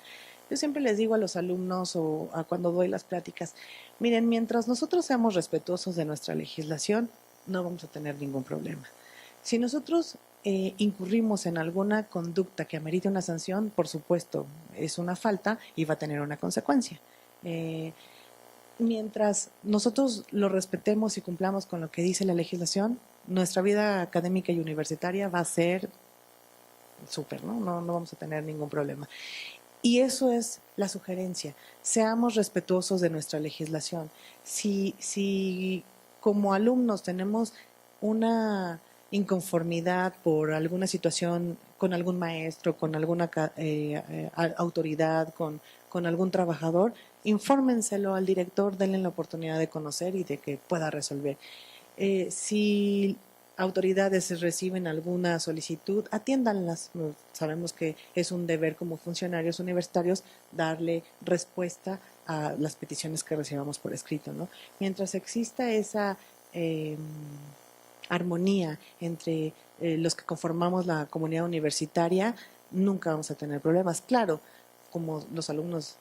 Yo siempre les digo a los alumnos o a cuando doy las pláticas, miren, mientras nosotros seamos respetuosos de nuestra legislación, no vamos a tener ningún problema. Si nosotros incurrimos en alguna conducta que amerite una sanción, por supuesto, es una falta y va a tener una consecuencia. Mientras nosotros lo respetemos y cumplamos con lo que dice la legislación, nuestra vida académica y universitaria va a ser súper, ¿no? No vamos a tener ningún problema. Y eso es la sugerencia, seamos respetuosos de nuestra legislación. Si como alumnos tenemos una inconformidad por alguna situación con algún maestro, con alguna autoridad, con algún trabajador, infórmenselo al director, denle la oportunidad de conocer y de que pueda resolver. Si autoridades reciben alguna solicitud, atiéndanlas. Sabemos que es un deber como funcionarios universitarios darle respuesta a las peticiones que recibamos por escrito, ¿no? Mientras exista esa armonía entre los que conformamos la comunidad universitaria, nunca vamos a tener problemas. Claro, como los alumnos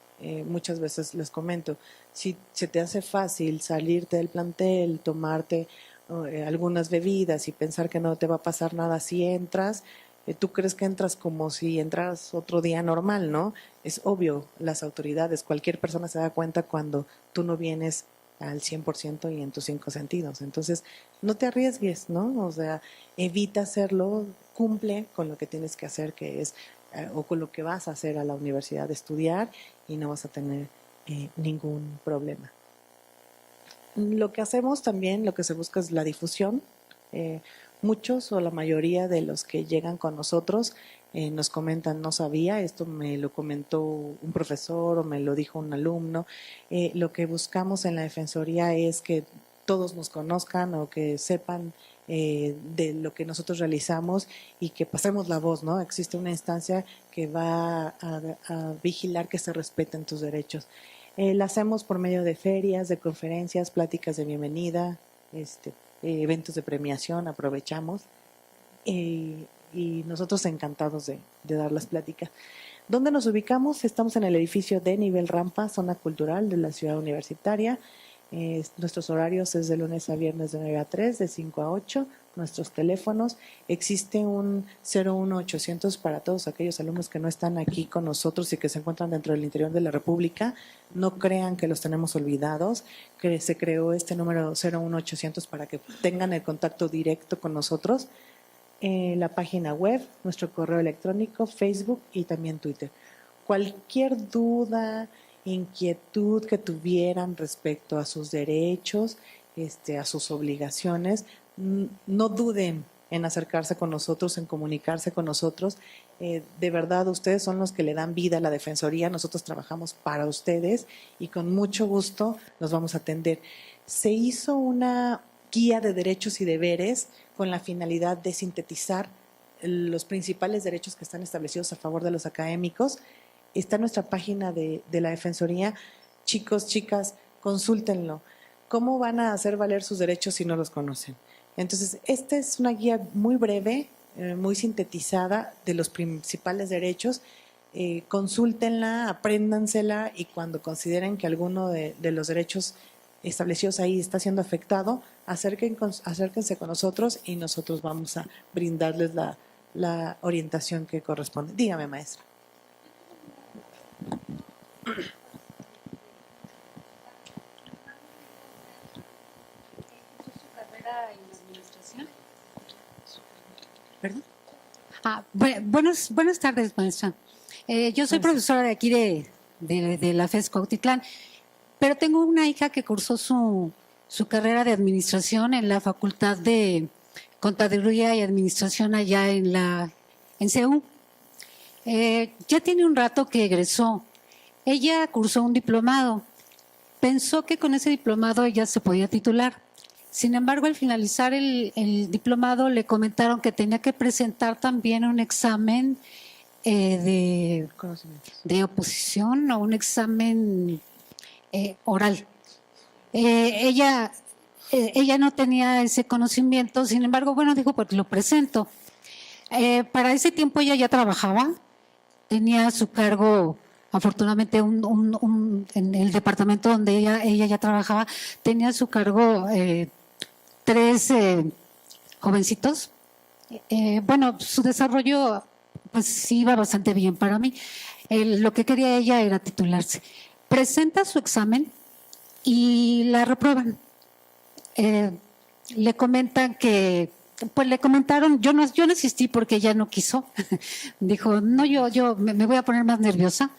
muchas veces les comento, si se te hace fácil salirte del plantel, tomarte algunas bebidas y pensar que no te va a pasar nada si entras, tú crees que entras como si entras otro día normal, ¿no? Es obvio, las autoridades, cualquier persona se da cuenta cuando tú no vienes al 100% y en tus 5 sentidos. Entonces, no te arriesgues, ¿no? O sea, evita hacerlo, cumple con lo que tienes que hacer, que es, o con lo que vas a hacer a la universidad de estudiar y no vas a tener ningún problema. Lo que hacemos también, lo que se busca es la difusión. Muchos o la mayoría de los que llegan con nosotros nos comentan, no sabía, esto me lo comentó un profesor o me lo dijo un alumno. Lo que buscamos en la Defensoría es que todos nos conozcan o que sepan de lo que nosotros realizamos y que pasemos la voz, ¿no? Existe una instancia que va a vigilar que se respeten tus derechos. La hacemos por medio de ferias, de conferencias, pláticas de bienvenida, eventos de premiación, aprovechamos y nosotros encantados de dar las pláticas. ¿Dónde nos ubicamos? Estamos en el edificio de nivel rampa, zona cultural de la ciudad universitaria. Nuestros horarios es de lunes a viernes de 9 a 3, de 5 a 8. Nuestros teléfonos, existe un 01800 para todos aquellos alumnos que no están aquí con nosotros y que se encuentran dentro del interior de la República. No crean que los tenemos olvidados, que se creó este número 01800 para que tengan el contacto directo con nosotros. La página web, nuestro correo electrónico, Facebook y también Twitter. Cualquier duda, inquietud que tuvieran respecto a sus derechos, a sus obligaciones, no duden en acercarse con nosotros, en comunicarse con nosotros. De verdad, ustedes son los que le dan vida a la Defensoría. Nosotros trabajamos para ustedes y con mucho gusto los vamos a atender. Se hizo una guía de derechos y deberes con la finalidad de sintetizar los principales derechos que están establecidos a favor de los académicos. Está en nuestra página de la Defensoría. Chicos, chicas, consúltenlo. ¿Cómo van a hacer valer sus derechos si no los conocen? Entonces, esta es una guía muy breve, muy sintetizada de los principales derechos. Consúltenla, apréndansela y cuando consideren que alguno de los derechos establecidos ahí está siendo afectado, acérquense con nosotros y nosotros vamos a brindarles la orientación que corresponde. Dígame, maestra. ¿Su carrera en administración? ¿Perdón? Buenas tardes, maestra. Yo soy profesora de aquí de la FES Cuautitlán, pero tengo una hija que cursó su carrera de administración en la Facultad de Contaduría y Administración allá en CEU. Ya tiene un rato que egresó. Ella cursó un diplomado. Pensó que con ese diplomado ella se podía titular. Sin embargo, al finalizar el diplomado le comentaron que tenía que presentar también un examen de oposición o un examen oral. Ella no tenía ese conocimiento, sin embargo, bueno, dijo, pues lo presento. Para ese tiempo ella ya trabajaba, tenía a su cargo, afortunadamente, en el departamento donde ella ya trabajaba, tenía a su cargo 3 jovencitos. Bueno, su desarrollo pues iba bastante bien para mí. Lo que quería ella era titularse. Presenta su examen y la reprueban. Le comentan pues le comentaron, yo no asistí porque ella no quiso. Dijo, no, yo me voy a poner más nerviosa.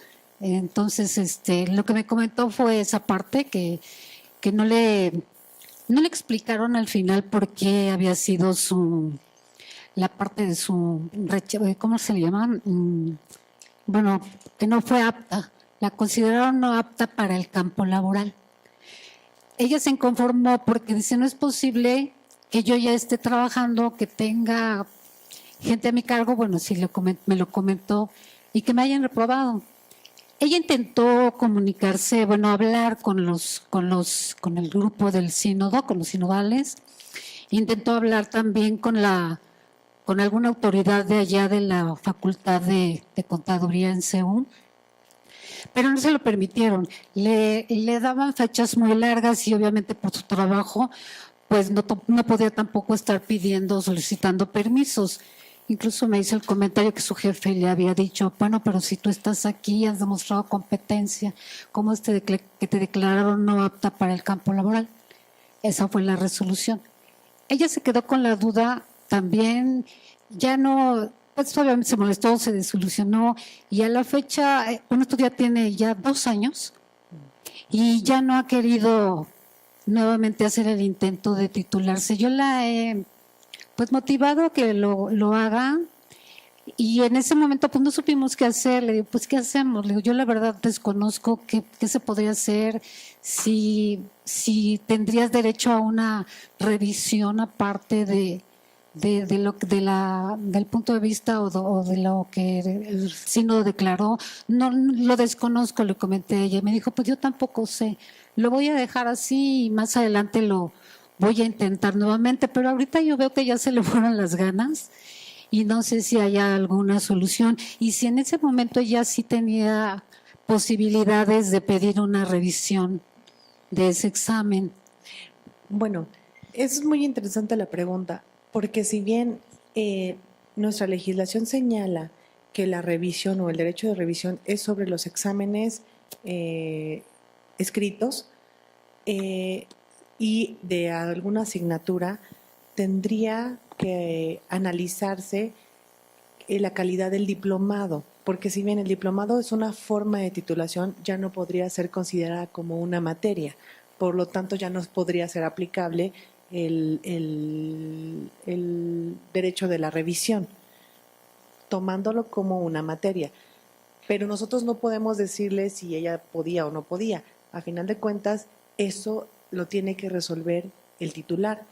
Entonces, lo que me comentó fue esa parte que no le explicaron al final por qué había sido la parte de su, ¿cómo se le llama? Bueno, que no fue apta. La consideraron no apta para el campo laboral. Ella se inconformó porque dice, no es posible que yo ya esté trabajando, que tenga gente a mi cargo, bueno, sí me lo comentó, y que me hayan reprobado. Ella intentó comunicarse, bueno, hablar con el grupo del sínodo, con los sinodales. Intentó hablar también con alguna autoridad de allá de la Facultad de Contaduría en CEU, pero no se lo permitieron. Le daban fechas muy largas y obviamente por su trabajo, pues no podía tampoco estar solicitando permisos. Incluso me hizo el comentario que su jefe le había dicho, bueno, pero si tú estás aquí, has demostrado competencia, ¿cómo es que te declararon no apta para el campo laboral? Esa fue la resolución. Ella se quedó con la duda también, ya no, pues obviamente se molestó, se desilusionó y a la fecha, bueno, esto ya tiene ya 2 años y ya no ha querido nuevamente hacer el intento de titularse. Yo la he pues motivado a que lo haga y en ese momento pues no supimos qué hacer. Le digo, pues ¿qué hacemos? Le digo, yo la verdad desconozco qué se podría hacer, si tendrías derecho a una revisión aparte del punto de vista o de lo que el sínodo declaró. No lo desconozco, le comenté a ella. Me dijo, pues yo tampoco sé. Lo voy a dejar así y más adelante lo voy a intentar nuevamente, pero ahorita yo veo que ya se le fueron las ganas y no sé si haya alguna solución. Y si en ese momento ella sí tenía posibilidades de pedir una revisión de ese examen. Bueno, es muy interesante la pregunta, porque si bien nuestra legislación señala que la revisión o el derecho de revisión es sobre los exámenes escritos y de alguna asignatura, tendría que analizarse la calidad del diplomado, porque si bien el diplomado es una forma de titulación, ya no podría ser considerada como una materia, por lo tanto ya no podría ser aplicable el derecho de la revisión, tomándolo como una materia. Pero nosotros no podemos decirle si ella podía o no podía. A final de cuentas, eso lo tiene que resolver el titular.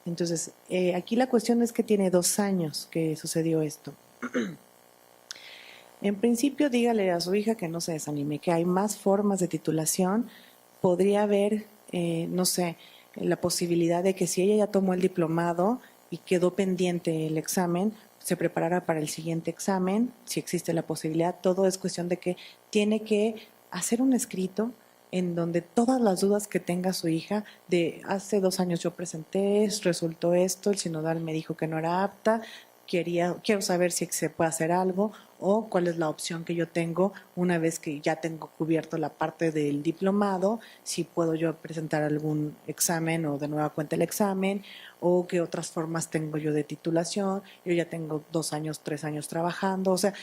Entonces, aquí la cuestión es que tiene 2 años que sucedió esto. En principio, dígale a su hija que no se desanime, que hay más formas de titulación. Podría haber, no sé, la posibilidad de que si ella ya tomó el diplomado y quedó pendiente el examen, se preparara para el siguiente examen, si existe la posibilidad. Todo es cuestión de que tiene que hacer un escrito en donde todas las dudas que tenga su hija, de hace 2 años yo presenté, resultó esto, el sinodal me dijo que no era apta, quiero saber si se puede hacer algo, o cuál es la opción que yo tengo una vez que ya tengo cubierto la parte del diplomado, si puedo yo presentar algún examen o de nueva cuenta el examen, o qué otras formas tengo yo de titulación. Yo ya tengo 2 años, 3 años trabajando. O sea,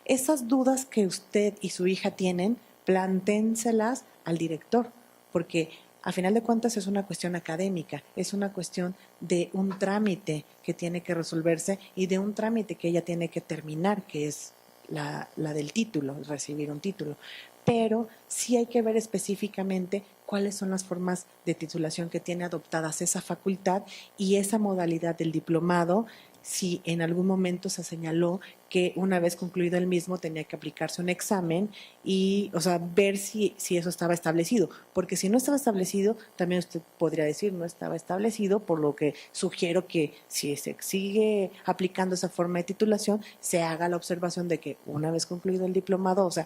esas dudas que usted y su hija tienen, planténselas al director, porque a final de cuentas es una cuestión académica, es una cuestión de un trámite que tiene que resolverse y de un trámite que ella tiene que terminar, que es la del título, recibir un título. Pero sí hay que ver específicamente cuáles son las formas de titulación que tiene adoptadas esa facultad y esa modalidad del diplomado, si en algún momento se señaló que una vez concluido el mismo tenía que aplicarse un examen y, o sea, ver si eso estaba establecido. Porque si no estaba establecido, también usted podría decir no estaba establecido, por lo que sugiero que si se sigue aplicando esa forma de titulación, se haga la observación de que una vez concluido el diplomado, o sea,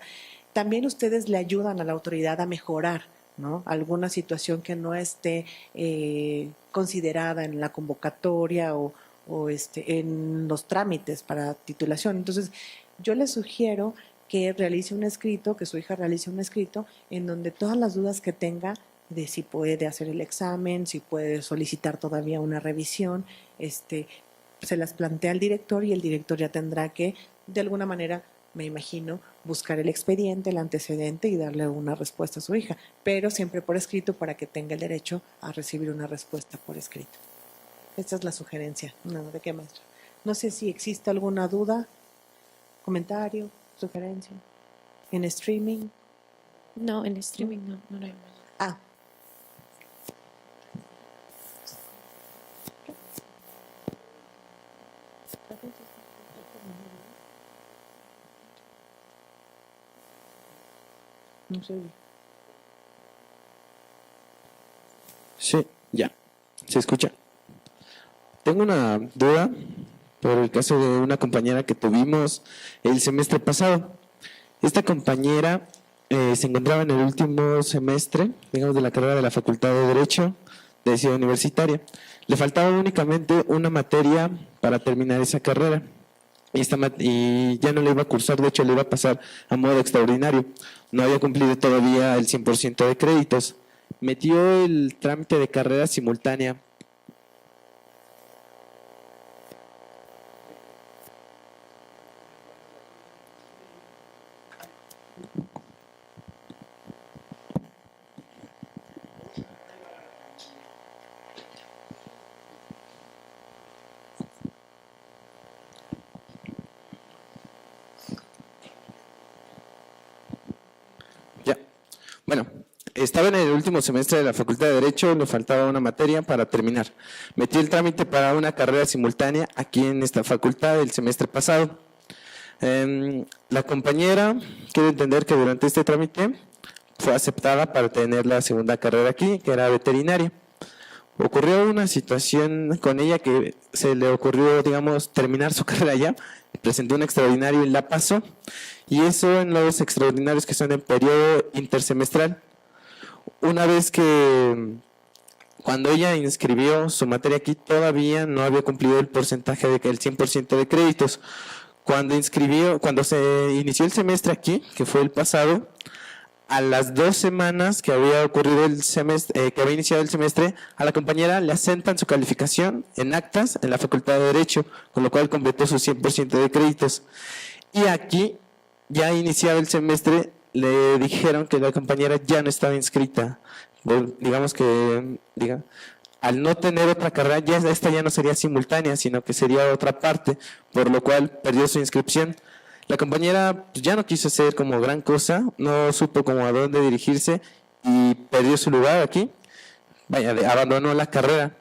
también ustedes le ayudan a la autoridad a mejorar, ¿no? Alguna situación que no esté considerada en la convocatoria o en los trámites para titulación. Entonces, yo le sugiero que realice un escrito, que su hija realice un escrito en donde todas las dudas que tenga de si puede hacer el examen, si puede solicitar todavía una revisión, se las plantea al director y el director ya tendrá que, de alguna manera, me imagino, buscar el expediente, el antecedente y darle una respuesta a su hija, pero siempre por escrito para que tenga el derecho a recibir una respuesta por escrito. Esta es la sugerencia. No, ¿de qué, maestra? No sé si existe alguna duda, comentario, sugerencia. ¿En streaming? No, en streaming no lo hay. Ah. No sé. Sí, ya. ¿Se escucha? Tengo una duda por el caso de una compañera que tuvimos el semestre pasado. Esta compañera se encontraba en el último semestre, digamos, de la carrera de la Facultad de Derecho de Ciudad Universitaria. Le faltaba únicamente una materia para terminar esa carrera y ya no le iba a cursar, de hecho le iba a pasar a modo extraordinario. No había cumplido todavía el 100% de créditos. Metió el trámite de carrera simultánea. Ya. Bueno, estaba en el último semestre de la Facultad de Derecho, le faltaba una materia para terminar. Metí el trámite para una carrera simultánea aquí en esta facultad el semestre pasado. La compañera quiere entender que durante este trámite fue aceptada para tener la segunda carrera aquí, que era veterinaria. Ocurrió una situación con ella que se le ocurrió, digamos, terminar su carrera ya, presentó un extraordinario y la pasó, y eso en los extraordinarios que son en periodo intersemestral. Una vez que, cuando ella inscribió su materia aquí, todavía no había cumplido el porcentaje de el 100% de créditos. Cuando se inició el semestre aquí, que fue el pasado, a las 2 semanas que había ocurrido el semestre, que había iniciado el semestre, a la compañera le asentan su calificación en actas en la Facultad de Derecho, con lo cual completó su 100% de créditos. Y aquí, ya iniciado el semestre, le dijeron que la compañera ya no estaba inscrita. Digamos que, al no tener otra carrera, esta ya no sería simultánea, sino que sería otra parte, por lo cual perdió su inscripción. La compañera pues, ya no quiso hacer como gran cosa, no supo como a dónde dirigirse y perdió su lugar aquí. Vaya, abandonó la carrera.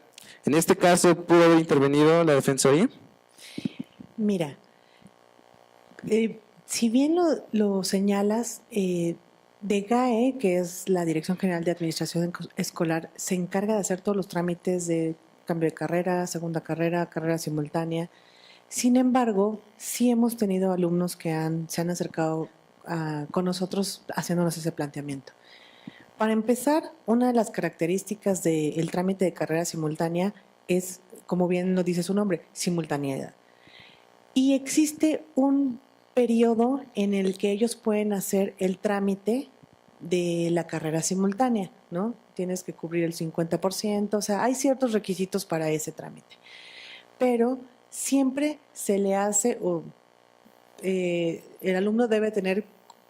En este caso, ¿pudo haber intervenido la Defensoría? Mira, si bien lo señalas, DGAE, que es la Dirección General de Administración Escolar, se encarga de hacer todos los trámites de cambio de carrera, segunda carrera, carrera simultánea. Sin embargo, sí hemos tenido alumnos que se han acercado con nosotros haciéndonos ese planteamiento. Para empezar, una de las características del trámite de carrera simultánea es, como bien lo dice su nombre, simultaneidad. Y existe un periodo en el que ellos pueden hacer el trámite de la carrera simultánea, ¿no? Tienes que cubrir el 50%, o sea, hay ciertos requisitos para ese trámite. Pero siempre se le hace, el alumno debe tener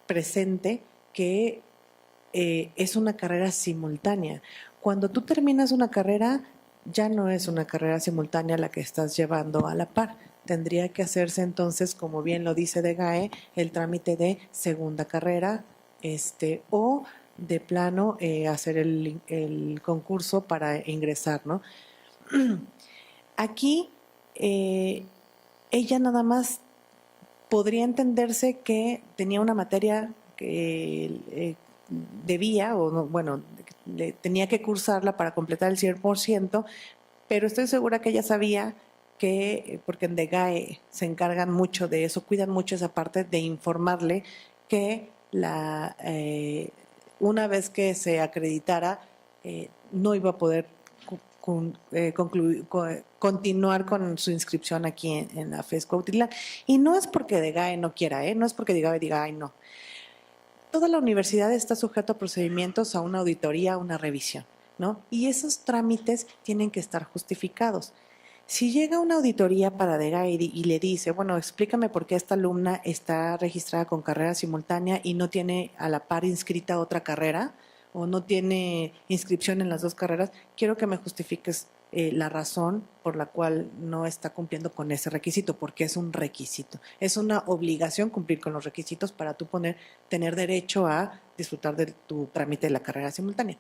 presente que es una carrera simultánea. Cuando tú terminas una carrera, ya no es una carrera simultánea la que estás llevando a la par. Tendría que hacerse entonces, como bien lo dice DGAE, el trámite de segunda carrera, o de plano hacer el concurso para ingresar, ¿no? Aquí ella nada más podría entenderse que tenía una materia que debía, o no, bueno, tenía que cursarla para completar el 100%, pero estoy segura que ella sabía que, porque en DGAE se encargan mucho de eso, cuidan mucho esa parte de informarle que una vez que se acreditara, no iba a poder continuar con su inscripción aquí en la FES Cuautitlán. Y no es porque DGAE no quiera, no es porque DGAE diga, ay, no. Toda la universidad está sujeta a procedimientos, a una auditoría, a una revisión, ¿no? Y esos trámites tienen que estar justificados. Si llega una auditoría para DGAE y le dice, bueno, explícame por qué esta alumna está registrada con carrera simultánea y no tiene a la par inscrita otra carrera, o no tiene inscripción en las dos carreras, quiero que me justifiques la razón por la cual no está cumpliendo con ese requisito, porque es un requisito. Es una obligación cumplir con los requisitos para tú tener derecho a disfrutar de tu trámite de la carrera simultánea.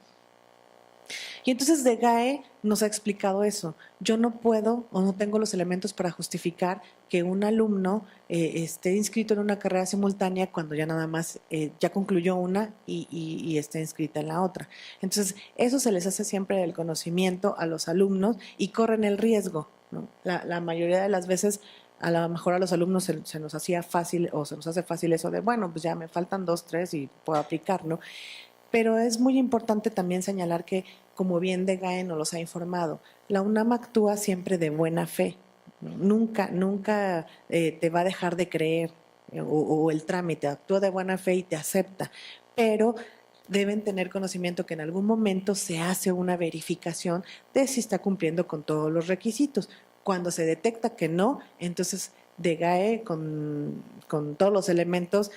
Y entonces DGAE nos ha explicado eso. Yo no puedo o no tengo los elementos para justificar que un alumno esté inscrito en una carrera simultánea cuando ya nada más ya concluyó una y esté inscrita en la otra. Entonces, eso se les hace siempre el conocimiento a los alumnos y corren el riesgo, ¿no? La mayoría de las veces, a lo mejor a los alumnos se nos hacía fácil o se nos hace fácil eso de, bueno, pues ya me faltan 2, 3 y puedo aplicar, ¿no? Pero es muy importante también señalar que, como bien DGAE nos los ha informado, la UNAM actúa siempre de buena fe. Nunca te va a dejar de creer o el trámite, actúa de buena fe y te acepta. Pero deben tener conocimiento que en algún momento se hace una verificación de si está cumpliendo con todos los requisitos. Cuando se detecta que no, entonces DGAE con todos los elementos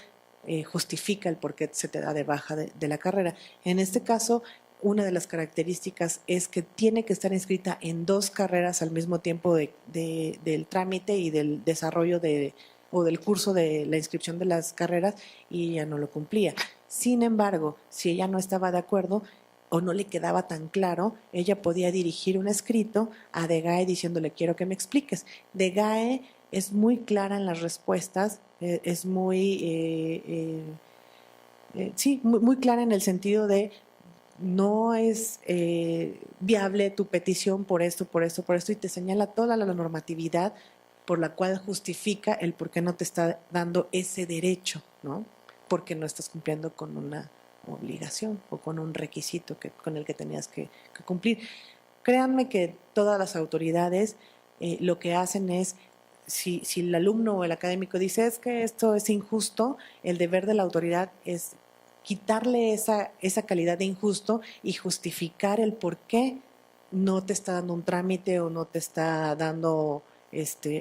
justifica el por qué se te da de baja de la carrera. En este caso, una de las características es que tiene que estar inscrita en 2 carreras al mismo tiempo del trámite y del desarrollo o del curso de la inscripción de las carreras, y ella no lo cumplía. Sin embargo, si ella no estaba de acuerdo o no le quedaba tan claro, ella podía dirigir un escrito a DGAE diciéndole, quiero que me expliques. DGAE es muy clara en las respuestas, es muy clara en el sentido de no es viable tu petición por esto, y te señala toda la normatividad por la cual justifica el por qué no te está dando ese derecho, ¿no? Porque no estás cumpliendo con una obligación o con un requisito con el que tenías que cumplir. Créanme que todas las autoridades lo que hacen es, si el alumno o el académico dice es que esto es injusto, el deber de la autoridad es quitarle esa calidad de injusto y justificar el por qué no te está dando un trámite o no te está dando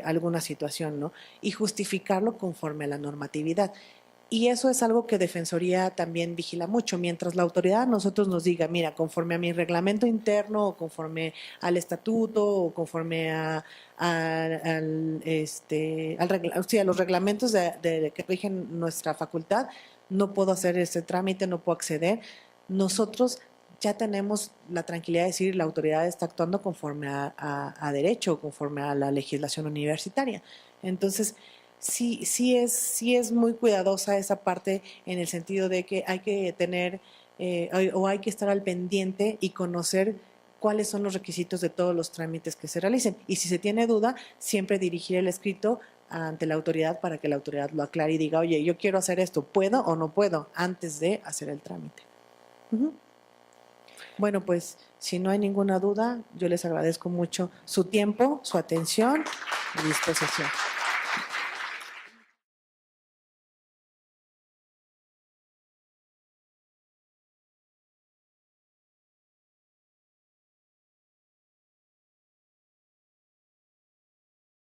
alguna situación, ¿no? Y justificarlo conforme a la normatividad. Y eso es algo que Defensoría también vigila mucho. Mientras la autoridad a nosotros nos diga, mira, conforme a mi reglamento interno o conforme al estatuto o conforme a los reglamentos que rigen nuestra facultad, no puedo hacer ese trámite, no puedo acceder. Nosotros ya tenemos la tranquilidad de decir la autoridad está actuando conforme a derecho, conforme a la legislación universitaria. Entonces, sí es muy cuidadosa esa parte en el sentido de que hay que tener o hay que estar al pendiente y conocer cuáles son los requisitos de todos los trámites que se realicen. Y si se tiene duda, siempre dirigir el escrito ante la autoridad para que la autoridad lo aclare y diga, oye, yo quiero hacer esto, ¿puedo o no puedo? Antes de hacer el trámite. Bueno, pues si no hay ninguna duda, yo les agradezco mucho su tiempo, su atención y disposición.